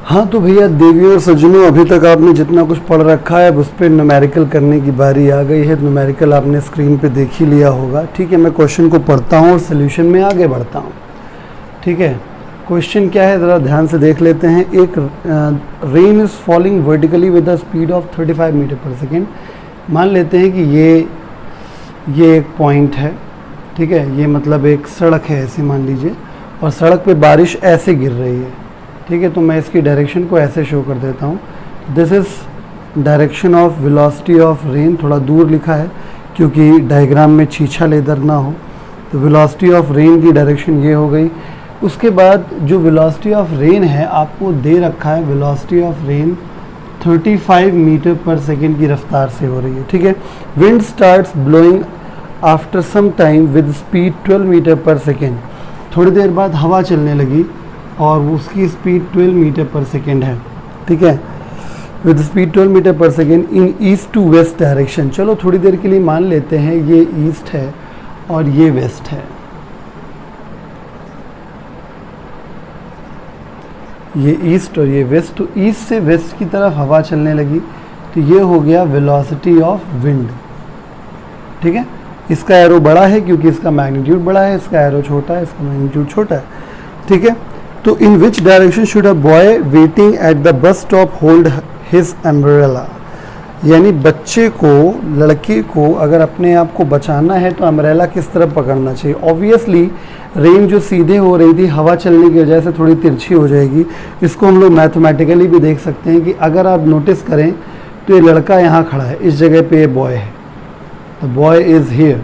हाँ तो भैया देवियों और सज्जनों, अभी तक आपने जितना कुछ पढ़ रखा है उस पर न्यूमेरिकल करने की बारी आ गई है। न्यूमेरिकल आपने स्क्रीन पे देख ही लिया होगा। ठीक है, मैं क्वेश्चन को पढ़ता हूँ और सोल्यूशन में आगे बढ़ता हूँ। ठीक है, क्वेश्चन क्या है ज़रा ध्यान से देख लेते हैं। एक rain is falling vertically with the speed of 35 metre per second. मान लेते हैं कि ये एक पॉइंट है। ठीक है, ये मतलब एक सड़क है ऐसे मान लीजिए, और सड़क पे बारिश ऐसे गिर रही है। ठीक है, तो मैं इसकी डायरेक्शन को ऐसे शो कर देता हूँ। This is direction of velocity of rain. थोड़ा दूर लिखा है क्योंकि डायग्राम में छीछा लेदर ना हो। तो वेलोसिटी ऑफ रेन की डायरेक्शन ये हो गई। उसके बाद जो वेलोसिटी ऑफ रेन है आपको दे रखा है, velocity of rain 35 metre per second की रफ्तार से हो रही है। ठीक है, wind starts blowing after some time with speed 12 metre per second. थोड़ी देर बाद हवा चलने लगी और उसकी स्पीड 12 मीटर पर सेकेंड है। ठीक है, with speed 12 metre per second in east to west direction. चलो थोड़ी देर के लिए मान लेते हैं ये ईस्ट है और ये वेस्ट है। ये ईस्ट और ये वेस्ट, तो ईस्ट से वेस्ट की तरफ हवा चलने लगी, तो ये हो गया वेलोसिटी ऑफ विंड। ठीक है, इसका एरो बड़ा है क्योंकि इसका मैग्नीट्यूड बड़ा है, इसका एरो छोटा है, इसका मैग्नीट्यूड छोटा है। ठीक है, तो in which direction should a boy waiting at the bus stop hold his umbrella. यानी बच्चे को, लड़के को अगर अपने आप को बचाना है तो अम्ब्रेला किस तरफ पकड़ना चाहिए। ऑब्वियसली रेन जो सीधे हो रही थी हवा चलने की वजह से थोड़ी तिरछी हो जाएगी। इसको हम लोग मैथमेटिकली भी देख सकते हैं कि अगर आप नोटिस करें तो ये लड़का यहाँ खड़ा है, इस जगह पे ये बॉय है, द बॉय इज़ हियर।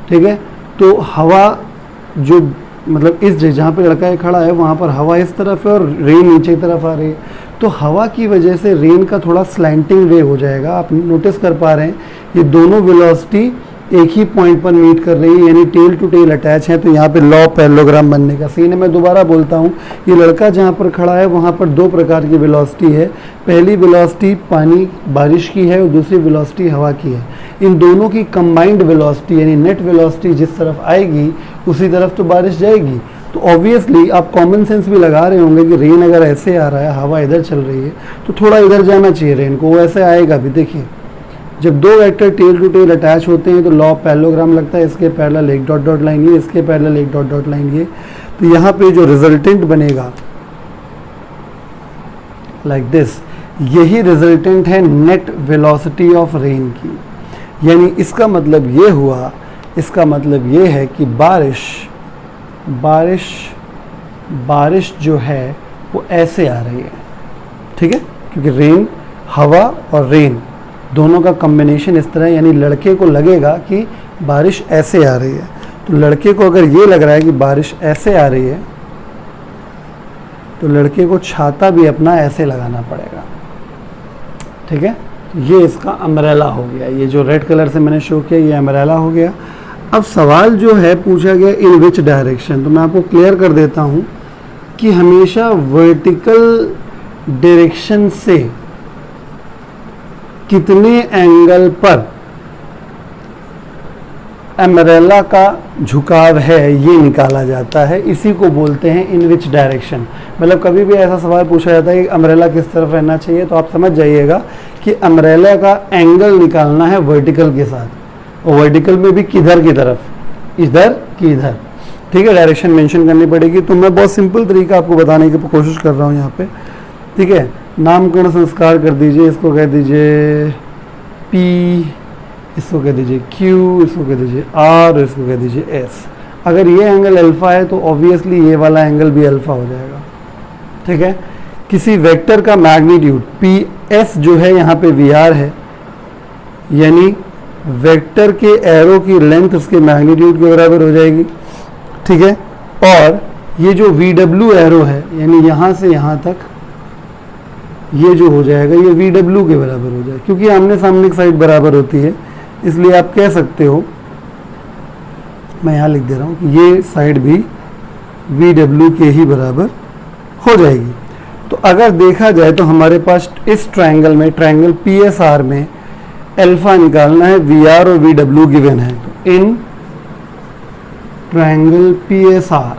ठीक है, तो हवा जो मतलब इस जहाँ पे लड़का खड़ा है वहाँ पर हवा इस तरफ है और रेन नीचे की तरफ आ रही है, तो हवा की वजह से रेन का थोड़ा स्लैंटिंग वे हो जाएगा। आप नोटिस कर पा रहे हैं ये दोनों वेलोसिटी एक ही पॉइंट पर मीट कर रही है, यानी टेल टू टेल अटैच है। तो यहाँ पे लॉ पैरेललोग्राम बनने का सीन है। मैं दोबारा बोलता हूँ, ये लड़का जहाँ पर खड़ा है वहाँ पर दो प्रकार की वेलोसिटी है। पहली वेलोसिटी पानी बारिश की है और दूसरी वेलोसिटी हवा की है। इन दोनों की कंबाइंड वेलोसिटी यानी नेट वेलोसिटी जिस तरफ आएगी उसी तरफ तो बारिश जाएगी। तो ऑब्वियसली आप कॉमन सेंस भी लगा रहे होंगे कि रेन अगर ऐसे आ रहा है, हवा इधर चल रही है, तो थोड़ा इधर जाना चाहिए रेन को, वो ऐसे आएगा भी। देखिए, जब दो vector tail to tail attach होते हैं तो लॉ पैरेललोग्राम लगता है। इसके पैरेलल एक डॉट डॉट लाइन ये, इसके पैरेलल एक डॉट डॉट लाइन ये। तो यहाँ पे जो रिजल्टेंट बनेगा लाइक दिस, यही रिजल्टेंट है नेट वेलोसिटी ऑफ रेन की। यानी इसका मतलब ये हुआ, इसका मतलब ये है कि बारिश जो है वो ऐसे आ रही है। ठीक है, क्योंकि रेन, हवा और रेन दोनों का कॉम्बिनेशन इस तरह है, यानी लड़के को लगेगा कि बारिश ऐसे आ रही है। तो लड़के को अगर ये लग रहा है कि बारिश ऐसे आ रही है तो लड़के को छाता भी अपना ऐसे लगाना पड़ेगा। ठीक है, तो ये इसका अम्ब्रेला हो गया। ये जो रेड कलर से मैंने शो किया ये अम्ब्रेला हो गया। अब सवाल जो है पूछा गया इन विच डायरेक्शन, तो मैं आपको क्लियर कर देता हूँ कि हमेशा वर्टिकल डायरेक्शन से कितने एंगल पर अम्ब्रेला का झुकाव है ये निकाला जाता है। इसी को बोलते हैं इन विच डायरेक्शन। मतलब कभी भी ऐसा सवाल पूछा जाता है कि अम्ब्रेला किस तरफ रहना चाहिए, तो आप समझ जाइएगा कि अम्ब्रेला का एंगल निकालना है वर्टिकल के साथ, और वर्टिकल में भी किधर की तरफ, इधर कि इधर। ठीक है, डायरेक्शन मेंशन करनी पड़ेगी। तो मैं बहुत सिंपल तरीका आपको बताने की कोशिश कर रहा हूँ यहाँ पे। ठीक है, नामकरण संस्कार कर दीजिए। इसको कह दीजिए P, इसको कह दीजिए Q, इसको कह दीजिए R, इसको कह दीजिए S। अगर ये एंगल अल्फ़ा है तो ऑब्वियसली ये वाला एंगल भी अल्फ़ा हो जाएगा। ठीक है, किसी वेक्टर का मैग्नीट्यूड PS जो है यहाँ पे VR है, यानी वेक्टर के एरो की लेंथ उसके मैग्नीट्यूड के बराबर हो जाएगी। ठीक है, और ये जो VW एरो है यानी यहाँ से यहाँ तक ये जो हो जाएगा ये VW के बराबर हो जाएगा, क्योंकि आमने सामने की साइड बराबर होती है, इसलिए आप कह सकते हो, मैं यहाँ लिख दे रहा हूँ कि ये साइड भी VW के ही बराबर हो जाएगी। तो अगर देखा जाए तो हमारे पास इस ट्रायंगल में, ट्रायंगल PSR में अल्फा निकालना है, VR और VW गिवन है। तो in triangle PSR,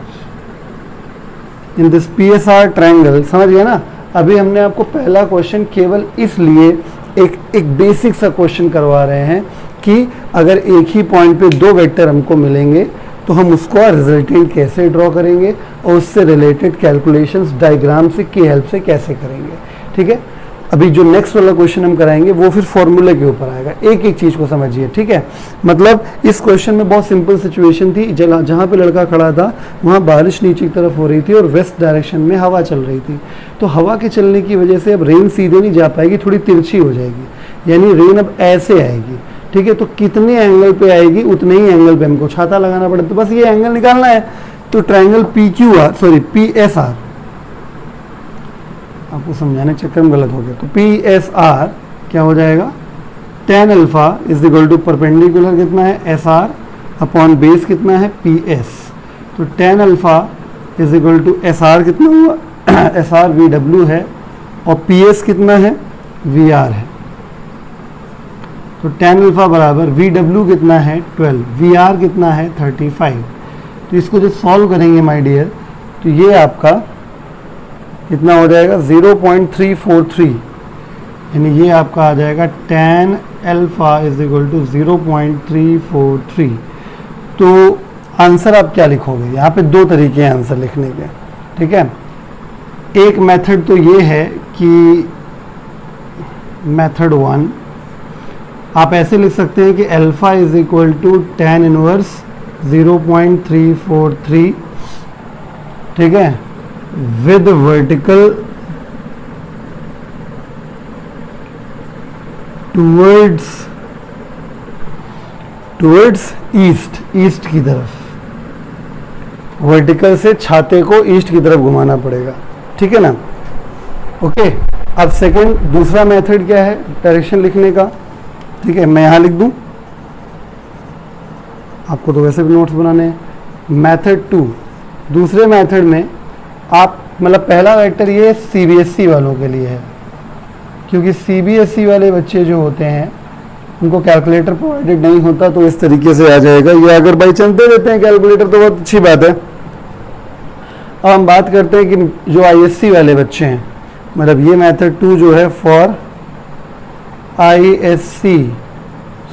in this PSR triangle, समझ गया ना, अभी हमने आपको पहला क्वेश्चन केवल इसलिए एक बेसिक सा क्वेश्चन करवा रहे हैं कि अगर एक ही पॉइंट पे दो वेक्टर हमको मिलेंगे तो हम उसको रिजल्टेंट कैसे ड्रॉ करेंगे और उससे रिलेटेड कैलकुलेशंस डायग्राम से की हेल्प से कैसे करेंगे। ठीक है, अभी जो नेक्स्ट वाला क्वेश्चन हम कराएंगे वो फिर फॉर्मूले के ऊपर आएगा। एक एक चीज को समझिए। ठीक है, मतलब इस क्वेश्चन में बहुत सिंपल सिचुएशन थी। जहाँ पे लड़का खड़ा था वहाँ बारिश नीचे की तरफ हो रही थी और वेस्ट डायरेक्शन में हवा चल रही थी। तो हवा के चलने की वजह से अब रेन सीधे नहीं जा पाएगी, थोड़ी तिरछी हो जाएगी, यानी रेन अब ऐसे आएगी। ठीक है, तो कितने एंगल पे आएगी उतने ही एंगल पे हमको छाता लगाना पड़ेगा। तो बस ये एंगल निकालना है। तो ट्रायंगल PSR, आपको समझाने के चक्कर में गलत हो गया। तो PSR क्या हो जाएगा, tan alpha is equal to perpendicular कितना है SR अपॉन बेस कितना है PS। तो tan alpha is equal to SR कितना हुआ SR VW है और PS कितना है VR है। तो tan अल्फा बराबर VW कितना है 12, VR कितना है 35। तो इसको जब सॉल्व करेंगे माय डियर तो ये आपका कितना हो जाएगा 0.343, यानी ये आपका आ जाएगा tan alpha is equal to 0.343। तो आंसर आप क्या लिखोगे, यहाँ पे दो तरीके हैं आंसर लिखने के। ठीक है, एक मेथड तो ये है कि मेथड 1 आप ऐसे लिख सकते हैं कि alpha is equal to tan inverse 0.343। ठीक है, विद वर्टिकल टूवर्ड्स ईस्ट की तरफ, वर्टिकल से छाते को ईस्ट की तरफ घुमाना पड़ेगा। ठीक है ना। ओके, अब सेकंड दूसरा मेथड क्या है डायरेक्शन लिखने का। ठीक है, मैं यहां लिख दूं, आपको तो वैसे भी नोट्स बनाने हैं। मेथड 2, दूसरे मेथड में आप मतलब पहला वेक्टर ये CBSE वालों के लिए है, क्योंकि CBSE वाले बच्चे जो होते हैं उनको कैलकुलेटर प्रोवाइडेड नहीं होता, तो इस तरीके से आ जाएगा। ये अगर बाई चांस दे देते हैं कैलकुलेटर तो बहुत अच्छी बात है। अब हम बात करते हैं कि जो ISC वाले बच्चे हैं, मतलब ये मेथड 2 जो है फॉर ISC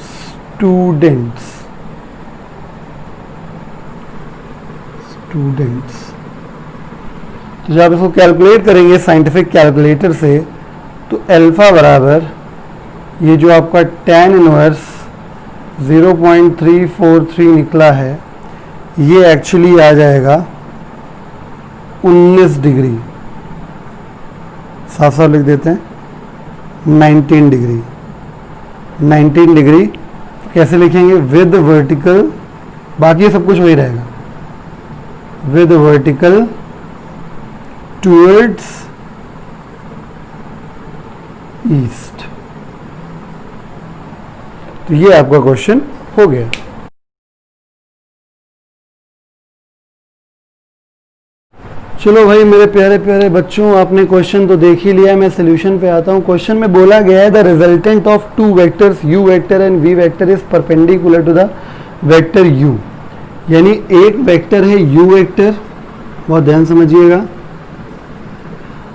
स्टूडेंट्स, तो जब आप इसको कैलकुलेट करेंगे साइंटिफिक कैलकुलेटर से तो अल्फा बराबर ये जो आपका tan इनवर्स 0.343 निकला है, ये एक्चुअली आ जाएगा 19 डिग्री, साफ साफ लिख देते हैं 19 डिग्री। 19 डिग्री कैसे लिखेंगे, विद वर्टिकल, बाकी सब कुछ वही रहेगा, विद वर्टिकल टूवर्ड्स ईस्ट। तो ये आपका क्वेश्चन हो गया। चलो भाई मेरे प्यारे प्यारे बच्चों, आपने क्वेश्चन तो देख ही लिया, मैं सोल्यूशन पे आता हूँ। क्वेश्चन में बोला गया है the resultant of two vectors u vector and v vector is perpendicular to the vector u, यानी एक वेक्टर है u वेक्टर, बहुत ध्यान समझिएगा,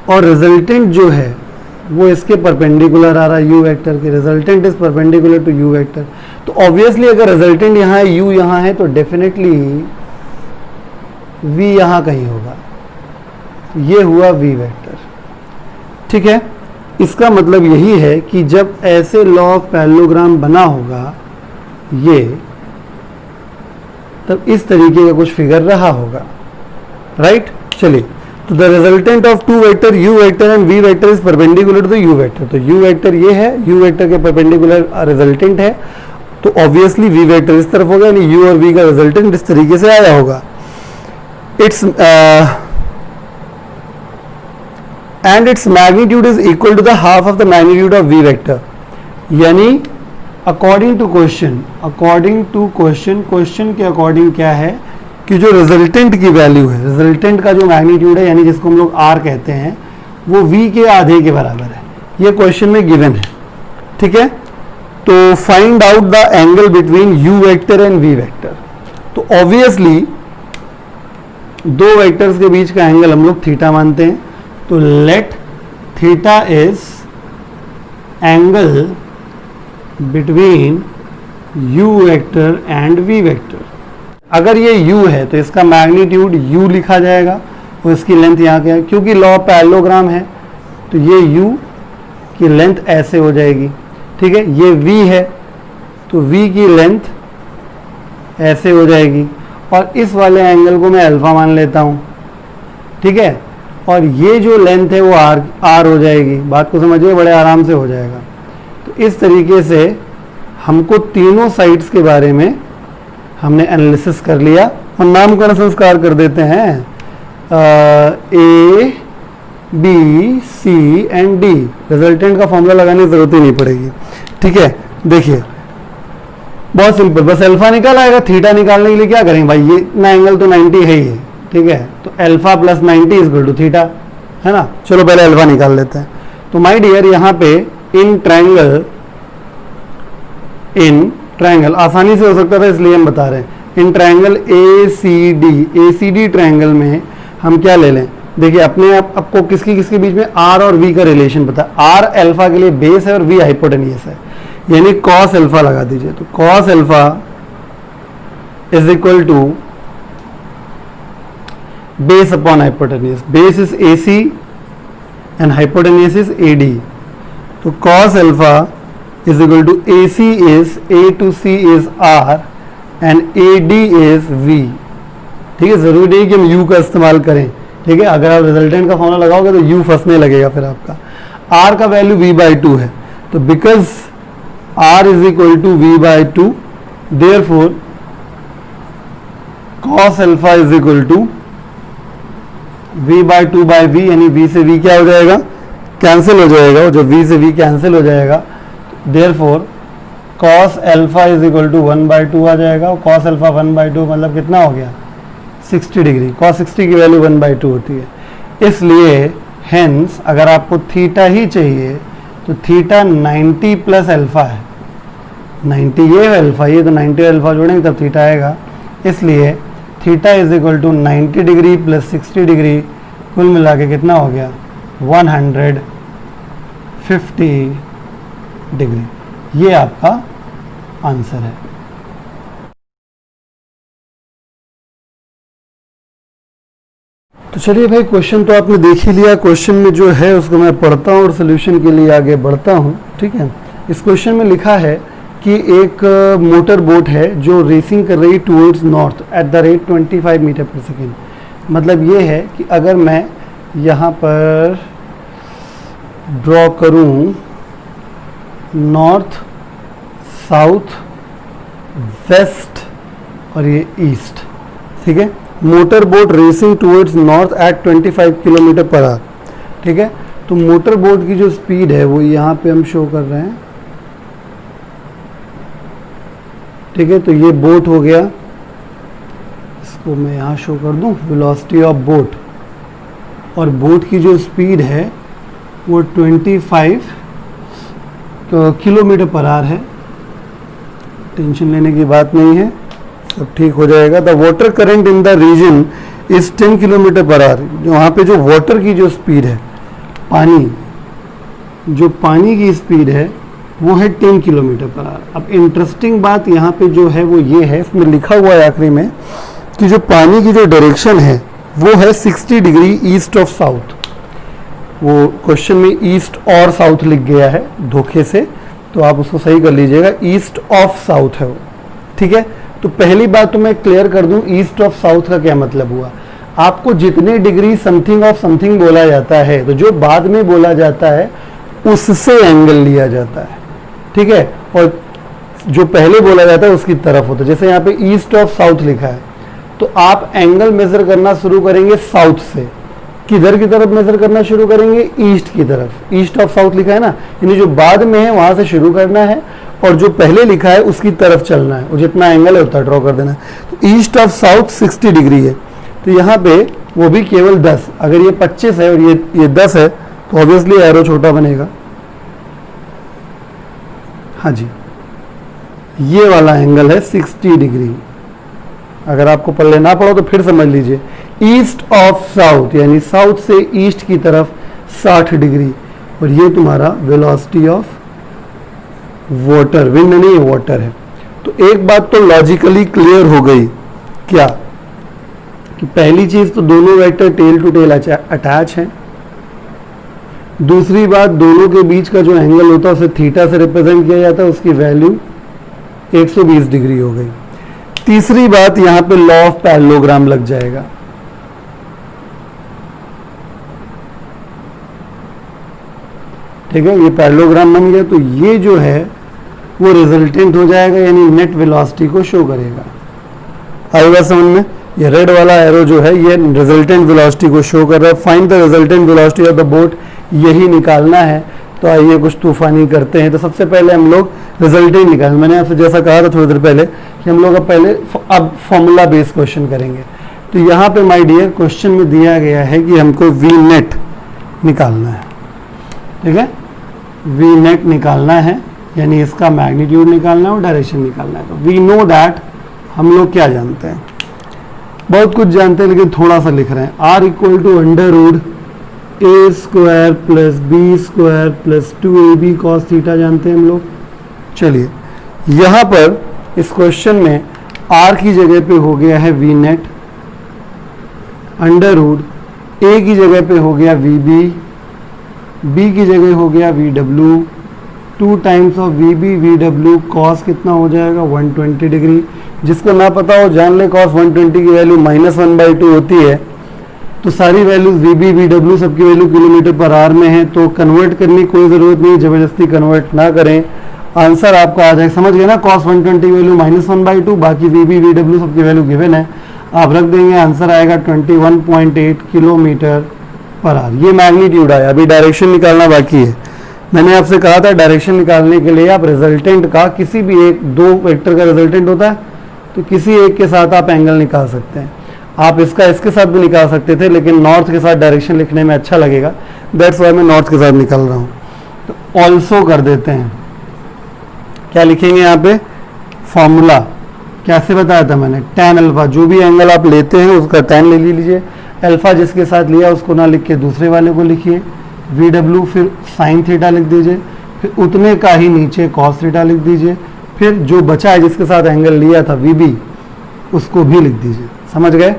और रिजल्टेंट जो है वो इसके परपेंडिकुलर आ रहा है, u वेक्टर के resultant is perpendicular to u vector. तो ऑब्वियसली अगर रिजल्टेंट यहाँ है, u यहाँ है, तो डेफिनेटली v यहाँ कहीं होगा। ये हुआ v वेक्टर। ठीक है, इसका मतलब यही है कि जब ऐसे लॉ ऑफ पैरेललोग्राम बना होगा ये, तब इस तरीके का कुछ फिगर रहा होगा, राइट। चलिए, तो the resultant of two vector u vector and v vector is perpendicular to u vector. तो u वेक्टर ये है, u वेक्टर के परपेंडिकुलर रिजल्टेंट है, तो ऑब्वियसली v वेक्टर इस तरफ होगा, यानी u और v का रिजल्टेंट इस तरीके से आया होगा। Its and its magnitude is equal to the half of the magnitude of v vector, यानी अकॉर्डिंग टू क्वेश्चन के अकॉर्डिंग क्या है कि जो रिजल्टेंट की वैल्यू है, रिजल्टेंट का जो मैग्नीट्यूड है, यानी जिसको हम लोग r कहते हैं, वो v के आधे के बराबर है। ये क्वेश्चन में गिवन है। ठीक है, तो find out the angle between u vector and v vector. तो ऑब्वियसली दो वेक्टर्स के बीच का एंगल हम लोग थीटा मानते हैं। तो let theta is angle between u vector and v vector. अगर ये u है तो इसका मैग्नीट्यूड u लिखा जाएगा और इसकी लेंथ यहाँ क्या है, क्योंकि लॉ पैरेललोग्राम है तो ये u की लेंथ ऐसे हो जाएगी, ठीक है। ये v है तो v की लेंथ ऐसे हो जाएगी और इस वाले एंगल को मैं अल्फा मान लेता हूँ, ठीक है। और ये जो लेंथ है वो r हो जाएगी। बात को समझिए, बड़े आराम से हो जाएगा। तो इस तरीके से हमको तीनों साइड्स के बारे में हमने एनालिसिस कर लिया और नामकरण संस्कार कर देते हैं। A, B, C and D। Resultant का फॉर्मूला लगाने की जरूरत ही नहीं पड़ेगी, ठीक है। देखिए बहुत सिंपल, बस अल्फा निकाल आएगा। थीटा निकालने के लिए क्या करेंगे भाई, ये इतना एंगल तो 90 है ही है, ठीक है। तो alpha plus 90 equal to theta, है ना। चलो पहले अल्फा निकाल लेते हैं। तो माय डियर यहाँ पे इन ट्रायंगल आसानी से हो सकता था इसलिए हम बता रहे हैं। इन ट्रायंगल ACD ट्रायंगल में हम क्या ले लें, देखिए अपने आप आपको किसकी किसके बीच में R और V का रिलेशन पता है। R अल्फा के लिए बेस है और V हाइपोटेन्यूस है, यानी cos अल्फा लगा दीजिए। तो cos alpha is equal to base upon hypotenuse. Base is AC and hypotenuse is AD। तो cos alpha is equal to AC is A to C is R and AD is V, ठीक है। जरूरी नहीं कि हम U का इस्तेमाल करें, ठीक है। अगर आप रिजल्टेंट का फॉर्मूला लगाओगे तो U फंसने लगेगा फिर आपका। R का वैल्यू V/2 है, तो because R is equal to V/2 therefore cos alpha is equal to V/2/V, यानी V से V क्या हो जाएगा, कैंसिल हो जाएगा। और जब V से V कैंसिल हो जाएगा therefore cos alpha is equal to 1/2 आ जाएगा। और cos अल्फा 1/2 मतलब कितना हो गया, 60 डिग्री। cos 60 की वैल्यू 1/2 होती है। इसलिए हेंस अगर आपको थीटा ही चाहिए तो थीटा 90 प्लस अल्फा है। 90 ये है अल्फा, ये तो 90 अल्फा जोड़ेंगे तब थीटा आएगा। इसलिए theta is equal to 90 degree plus 60 degree, कुल मिला के कितना हो गया 150 डिग्री। ये आपका आंसर है। तो चलिए भाई, क्वेश्चन तो आपने देख ही लिया। क्वेश्चन में जो है उसको मैं पढ़ता हूँ और सोल्यूशन के लिए आगे बढ़ता हूँ, ठीक है। इस क्वेश्चन में लिखा है कि एक मोटर बोट है जो रेसिंग कर रही towards north at the rate 25 metre per second. मतलब ये है कि अगर मैं यहाँ पर ड्रॉ करूँ नॉर्थ, साउथ, वेस्ट और ये ईस्ट, ठीक है। Motor boat racing towards north at 25 kilometre per hour, ठीक है। तो मोटर बोट की जो स्पीड है वो यहाँ पे हम शो कर रहे हैं, ठीक है। तो ये बोट हो गया, इसको मैं यहाँ शो कर दूँ, वेलोसिटी ऑफ बोट। और बोट की जो स्पीड है वो 25 किलोमीटर पर आवर है। टेंशन लेने की बात नहीं है, सब ठीक हो जाएगा। The water current in the region is 10 kilometre per hour. वहाँ पे जो वाटर की जो स्पीड है, पानी की स्पीड है वो है 10 किलोमीटर पर आवर। अब इंटरेस्टिंग बात यहाँ पे जो है वो ये है, इसमें लिखा हुआ है आखिरी में कि जो पानी की जो डायरेक्शन है वो है 60 डिग्री ईस्ट ऑफ साउथ। वो क्वेश्चन में ईस्ट और साउथ लिख गया है धोखे से, तो आप उसको सही कर लीजिएगा, ईस्ट ऑफ साउथ है वो, ठीक है। तो पहली बात तो मैं क्लियर कर दूं, ईस्ट ऑफ साउथ का क्या मतलब हुआ। आपको जितने डिग्री समथिंग ऑफ समथिंग बोला जाता है तो जो बाद में बोला जाता है उससे एंगल लिया जाता है, ठीक है। और जो पहले बोला जाता है उसकी तरफ होता है। जैसे यहाँ पे ईस्ट ऑफ साउथ लिखा है तो आप एंगल मेजर करना शुरू करेंगे साउथ से। किधर की तरफ मेजर करना शुरू करेंगे, ईस्ट की तरफ। ईस्ट ऑफ साउथ लिखा है ना, यानी जो बाद में है वहां से शुरू करना है और जो पहले लिखा है उसकी तरफ चलना है और जितना एंगल है उतना ड्रॉ कर देना है। तो ईस्ट ऑफ साउथ 60 डिग्री है, तो यहाँ पे वो भी केवल 10। अगर ये 25 है और ये 10 है तो ऑब्वियसली एरो छोटा बनेगा। हाँ जी, ये वाला एंगल है 60 डिग्री। अगर आपको पढ़ले ना पढ़ो तो फिर समझ लीजिए, ईस्ट ऑफ साउथ यानी साउथ से ईस्ट की तरफ 60 डिग्री, और ये तुम्हारा वेलोसिटी ऑफ वाटर, विंड नहीं वाटर है। तो एक बात तो लॉजिकली क्लियर हो गई, क्या कि पहली चीज तो दोनों vector tail to tail attach हैं। दूसरी बात, दोनों के बीच का जो एंगल होता है उसे थीटा से रिप्रेजेंट किया जाता है, उसकी वैल्यू 120 डिग्री हो गई। तीसरी बात, यहां पे लॉ ऑफ पैरेललोग्राम लग जाएगा। ठीक है, ये पैरेललोग्राम बन गया, तो ये जो है वो रिजल्टेंट हो जाएगा, यानी नेट वेलोसिटी को शो करेगा। आएगा समझ में? ये रेड वाला एरो जो है ये रिजल्टेंट वेलोसिटी को शो कर रहा है। Find the resultant velocity of the boat, यही निकालना है। तो आइए कुछ तूफानी करते हैं। तो सबसे पहले हम लोग रिजल्टेंट निकालें। मैंने आपसे जैसा कहा था थोड़ी देर पहले कि हम लोग अब फॉर्मूला बेस्ड क्वेश्चन करेंगे। तो यहाँ पे माय डियर क्वेश्चन में दिया गया है कि हमको वी नेट निकालना है। ठीक है, वी नेट निकालना है, यानी इसका मैग्नीट्यूड निकालना है और डायरेक्शन निकालना है। तो वी नो दैट, हम लोग क्या जानते हैं, बहुत कुछ जानते हैं लेकिन थोड़ा सा लिख रहे हैं। R equal to under root A square plus B square plus 2ab cos theta जानते हैं हम लोग। चलिए यहाँ पर इस क्वेश्चन में आर की जगह पे हो गया है वी नेट, अंडर रूट ए की जगह पे हो गया वी बी की जगह हो गया V W, 2 times of V W cos कितना हो जाएगा 120 डिग्री। जिसको ना पता हो जान ले, कॉस 120 की वैल्यू -1/2 होती है। तो सारी वैल्यूज वी डब्ल्यू सबकी वैल्यू किलोमीटर पर आवर में है, तो कन्वर्ट करने की कोई ज़रूरत नहीं, ज़बरदस्ती कन्वर्ट ना करें, आंसर आपका आ जाएगा। समझ गए ना, कॉस 120 की वैल्यू -1/2, बाकी वी डब्ल्यू सबकी वैल्यू गिवन है, आप रख देंगे, आंसर आएगा 21.8 किलोमीटर पर आवर। ये मैग्नीट्यूड आया। अभी डायरेक्शन निकालना बाकी है। मैंने आपसे कहा था डायरेक्शन निकालने के लिए आप रिजल्टेंट का किसी भी एक, दो वेक्टर का रिजल्टेंट होता है, तो किसी एक के साथ आप एंगल निकाल सकते हैं। आप इसका इसके साथ भी निकाल सकते थे, लेकिन नॉर्थ के साथ डायरेक्शन लिखने में अच्छा लगेगा, दैट्स वाई मैं नॉर्थ के साथ निकाल रहा हूँ। तो ऑल्सो कर देते हैं। क्या लिखेंगे यहाँ पे, फॉर्मूला कैसे बताया था मैंने, tan अल्फा, जो भी एंगल आप लेते हैं उसका tan ले लीजिए, अल्फा जिसके साथ लिया उसको ना लिख के दूसरे वाले को लिखिए, वी डब्ल्यू फिर साइन थीटा लिख दीजिए, फिर उतने का ही नीचे कॉस थीटा लिख दीजिए, फिर जो बचा है जिसके साथ एंगल लिया था वी बी उसको भी लिख दीजिए। समझ गए?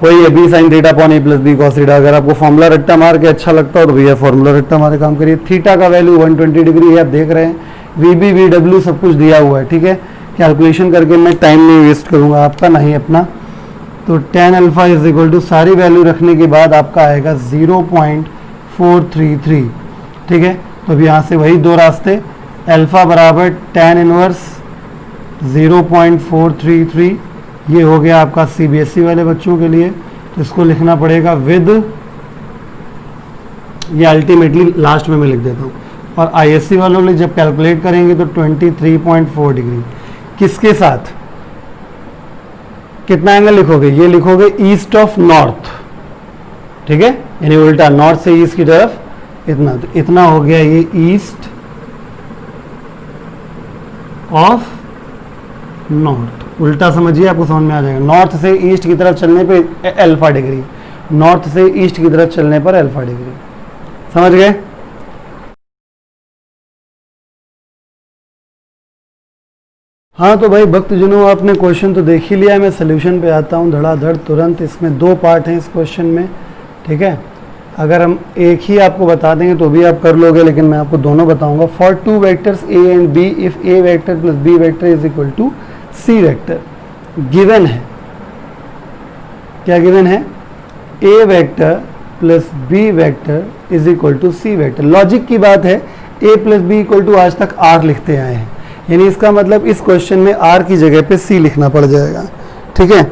वही है बी साइन थीटा अपॉन ए प्लस बी कॉस थीटा। अगर आपको फॉर्मूला रट्टा मार के अच्छा लगता हो तो भैया फॉर्मूला रट्टा मार के काम करिए। थीटा का वैल्यू 120 डिग्री है, आप देख रहे हैं, वी डब्ल्यू सब कुछ दिया हुआ है। ठीक है, कैलकुलेशन करके मैं टाइम नहीं वेस्ट करूंगा आपका, ना ही अपना। तो tan alpha is equal to सारी वैल्यू रखने के बाद आपका आएगा 0.433। ठीक है, तो अब यहाँ से वही दो रास्ते, अल्फा बराबर tan इनवर्स 0.433, ये हो गया आपका सीबीएसई वाले बच्चों के लिए। तो इसको लिखना पड़ेगा विद, ये अल्टीमेटली लास्ट में मैं लिख देता हूँ, और आईएससी वालों ने जब कैलकुलेट करेंगे तो 23.4 डिग्री। किसके साथ कितना एंगल लिखोगे, ये लिखोगे ईस्ट ऑफ नॉर्थ। ठीक है, यानी उल्टा, नॉर्थ से ईस्ट की तरफ इतना, तो इतना हो गया ये ईस्ट ऑफ नॉर्थ। उल्टा समझिए, आपको समझ में आ जाएगा। नॉर्थ से ईस्ट की तरफ चलने पे अल्फा डिग्री, नॉर्थ से ईस्ट की तरफ चलने पर अल्फा डिग्री। समझ गए? हाँ, तो भाई भक्तजनों, आपने क्वेश्चन तो देख ही लिया। मैं सोल्यूशन पे आता हूँ धड़ाधड़ तुरंत। इसमें दो पार्ट हैं इस क्वेश्चन में। ठीक है, अगर हम एक ही आपको बता देंगे तो भी आप कर लोगे, लेकिन मैं आपको दोनों बताऊंगा। For two vectors A and B, if A vector plus B vector is equal to C vector, given है, क्या गिवन है, A vector plus B vector is equal to C vector. Logic की बात है, A plus B equal to आज तक are लिखते आए हैं, यानी इसका मतलब इस क्वेश्चन में आर की जगह पे सी लिखना पड़ जाएगा। ठीक है,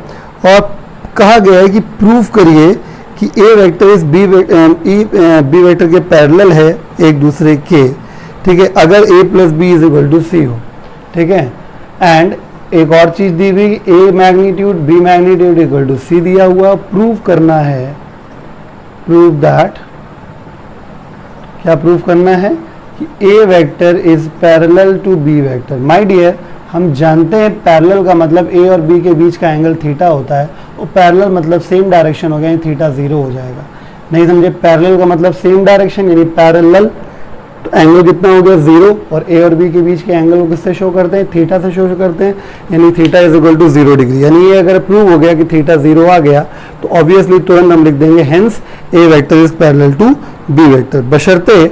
और कहा गया है कि प्रूव करिए कि ए वेक्टर इस बी वेक्टर के पैरेलल है एक दूसरे के। ठीक है, अगर A plus B is equal to C हो। ठीक है, एंड एक और चीज दी हुई, A magnitude B magnitude equal to C दिया हुआ। प्रूव करना है, प्रूव दैट, क्या प्रूव करना है कि A vector is parallel to B vector. My dear, हम जानते हैं पैरेलल का मतलब ए और बी के बीच का एंगल थीटा होता है, और पैरेलल मतलब सेम डायरेक्शन हो गया, थीटा 0 हो जाएगा। नहीं समझे, पैरेलल का मतलब सेम डायरेक्शन यानी पैरेलल, तो एंगल कितना हो गया 0, और ए और बी के बीच के एंगल को किससे शो करते हैं, थीटा से शो करते हैं, यानी theta is equal to 0 degree. यानी ये अगर प्रूव हो गया कि थीटा 0 आ गया तो ऑब्वियसली तुरंत हम लिख देंगे hence a vector is parallel to B vector. बशर्ते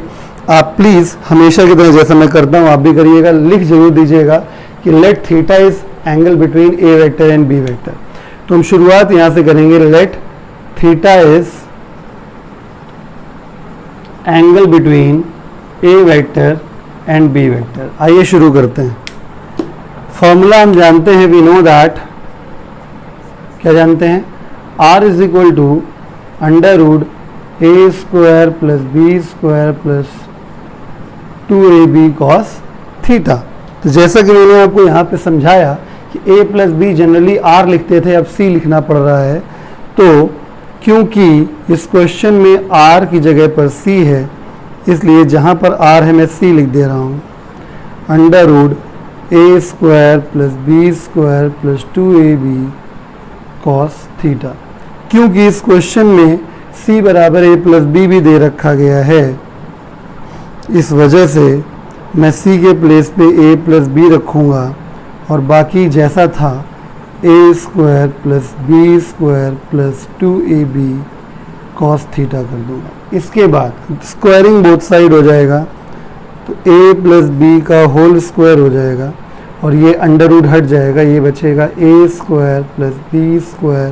आप प्लीज हमेशा की तरह जैसा मैं करता हूँ आप भी करिएगा, लिख जरूर दीजिएगा कि let theta is angle between A vector and B vector. तो हम शुरुआत यहां से करेंगे, let theta is angle between A vector and B vector. आइए शुरू करते हैं। फॉर्मूला हम जानते हैं, वी नो दैट, क्या जानते हैं, r is equal to under root A square plus B square plus 2ab cos theta. तो जैसा कि मैंने आपको यहाँ पे समझाया कि a plus be generally r लिखते थे, अब c लिखना पड़ रहा है। तो क्योंकि इस क्वेश्चन में r की जगह पर c है, इसलिए जहाँ पर r है मैं c लिख दे रहा हूँ, अंडर रूट ए square plus B square plus 2ab cos theta. क्योंकि इस क्वेश्चन में c बराबर a प्लस बी भी दे रखा गया है, इस वजह से मैं c के प्लेस पे a प्लस बी रखूँगा और बाकी जैसा था A square plus B square plus 2ab cos theta कर दूंगा। इसके बाद स्क्वायरिंग बोथ साइड हो जाएगा, तो a प्लस बी का होल स्क्वायर हो जाएगा और ये अंडर रूट हट जाएगा, ये बचेगा A square plus B square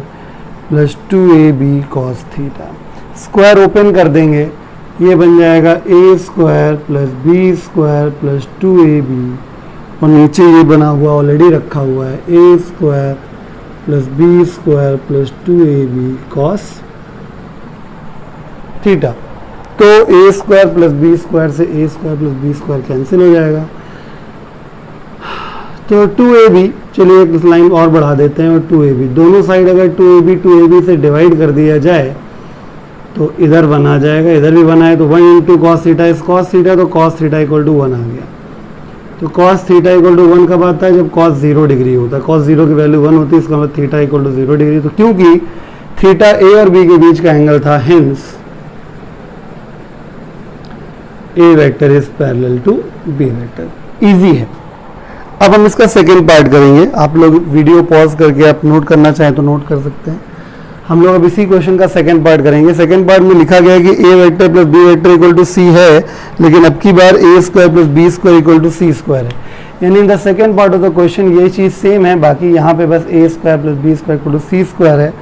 plus 2ab cos theta. Square open कर देंगे, ये बन जाएगा A square plus B square plus 2ab और नीचे ये बना हुआ ऑलरेडी रखा हुआ है A square plus B square plus 2ab cos theta. तो A square plus B square से A square plus B square cancel हो जाएगा, तो 2ab, चलिए एक लाइन और बढ़ा देते हैं और 2ab, दोनों साइड अगर 2ab से डिवाइड कर दिया जाए तो इधर 1 आ जाएगा, इधर भी 1 आए तो 1 into cos theta is cos theta, तो कॉस थीटा इक्वल टू 1 आ गया। तो कॉस थीटा इक्वल टू 1 कब आता है, जब कॉस 0 डिग्री होता है, कॉस 0 की वैल्यू 1 होती है, इसका मतलब थीटा इक्वल टू 0 डिग्री। तो क्योंकि थीटा ए और बी के बीच का एंगल था, hence a vector is parallel to B vector. Easy है। अब हम इसका सेकेंड पार्ट करेंगे, आप लोग वीडियो पॉज करके आप नोट करना चाहें तो नोट कर सकते हैं। हम लोग अब इसी क्वेश्चन का सेकंड पार्ट करेंगे। सेकंड पार्ट में लिखा गया है कि A vector plus B vector equal to C है, लेकिन अब की बार A square plus B square equal to C square है। यानी in the second part of the question ये चीज़ सेम है, बाकी यहाँ पे बस A square plus B square equal to C square है।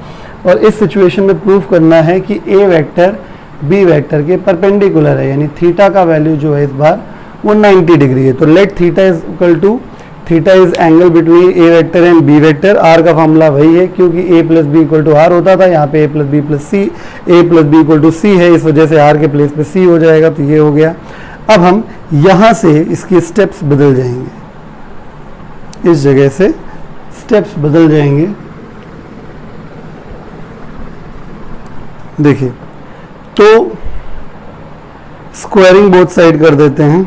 और इस सिचुएशन में प्रूव करना है कि ए वेक्टर बी वेक्टर के परपेंडिकुलर है, यानी थीटा का वैल्यू जो है इस बार वो 90 डिग्री है। तो let theta is equal to, theta is angle between A vector and B vector. R का फॉर्मूला वही है, क्योंकि A plus B equal to R होता था, यहाँ पे A plus B plus C, A plus B equal to C है, इस वजह से आर के प्लेस पे सी हो जाएगा, तो ये हो गया। अब हम यहाँ से इसकी स्टेप्स बदल जाएंगे, इस जगह से स्टेप्स बदल जाएंगे। देखिए, तो स्क्वायरिंग बोथ साइड कर देते हैं,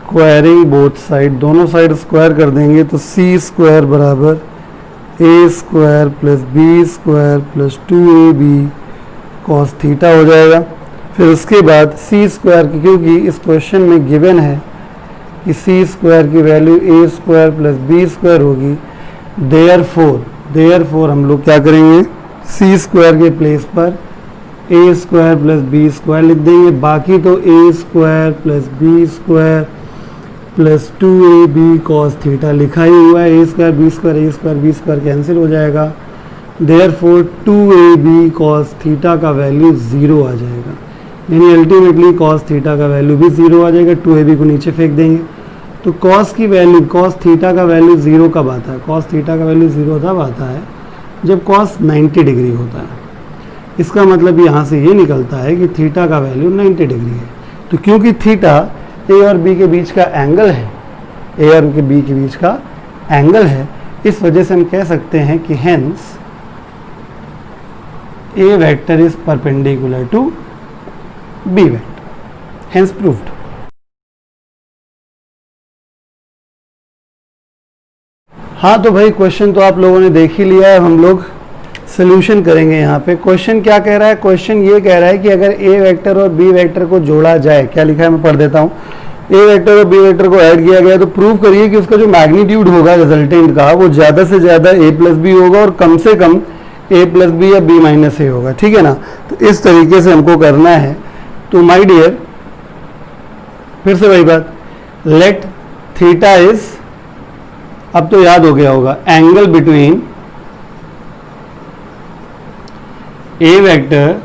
स्क्वायरिंग बोथ साइड, दोनों साइड स्क्वायर कर देंगे, तो सी स्क्वायर बराबर A square plus B square plus 2ab cos theta हो जाएगा। फिर उसके बाद सी स्क्वायर की, क्योंकि इस क्वेश्चन में गिवन है कि सी स्क्वायर की value A square plus B square होगी, देयरफॉर हम लोग क्या करेंगे, सी स्क्वायर के प्लेस पर A square plus B square लिख देंगे। बाकी तो A square plus B square plus 2ab cos theta लिखा ही हुआ है, A square B square, A square B square cancel हो जाएगा, देयरफॉर 2ab कॉस थीटा का वैल्यू 0 आ जाएगा, यानी अल्टीमेटली कॉस थीटा का वैल्यू भी 0 आ जाएगा। 2ab को नीचे फेंक देंगे, तो कॉस की वैल्यू, कॉस थीटा का वैल्यू 0 कब आता है, कॉस थीटा का वैल्यू 0 तब आता है जब कॉस 90 डिग्री होता है। इसका मतलब यहाँ से ये निकलता है कि थीटा का वैल्यू 90 डिग्री है। तो क्योंकि थीटा ए और बी के बीच का एंगल है, ए और के बी के बीच का एंगल है, इस वजह से हम कह सकते हैं कि hence a vector is perpendicular to B vector, hence proved. हाँ तो भाई क्वेश्चन तो आप लोगों ने देख ही लिया है, हम लोग सोल्यूशन करेंगे। यहाँ पे क्वेश्चन क्या कह रहा है, क्वेश्चन ये कह रहा है कि अगर ए वेक्टर और बी वेक्टर को जोड़ा जाए, क्या लिखा है मैं पढ़ देता हूँ, ए वेक्टर और बी वेक्टर को ऐड किया गया तो प्रूव करिए कि उसका जो मैग्नीट्यूड होगा रिजल्टेंट का वो ज़्यादा से ज़्यादा ए प्लस बी होगा और कम से कम ए प्लस बी या बी माइनस ए होगा। ठीक है ना, तो इस तरीके से हमको करना है। तो माय डियर, फिर से वही बात, लेट थीटा इज, अब तो याद हो गया होगा, angle between A vector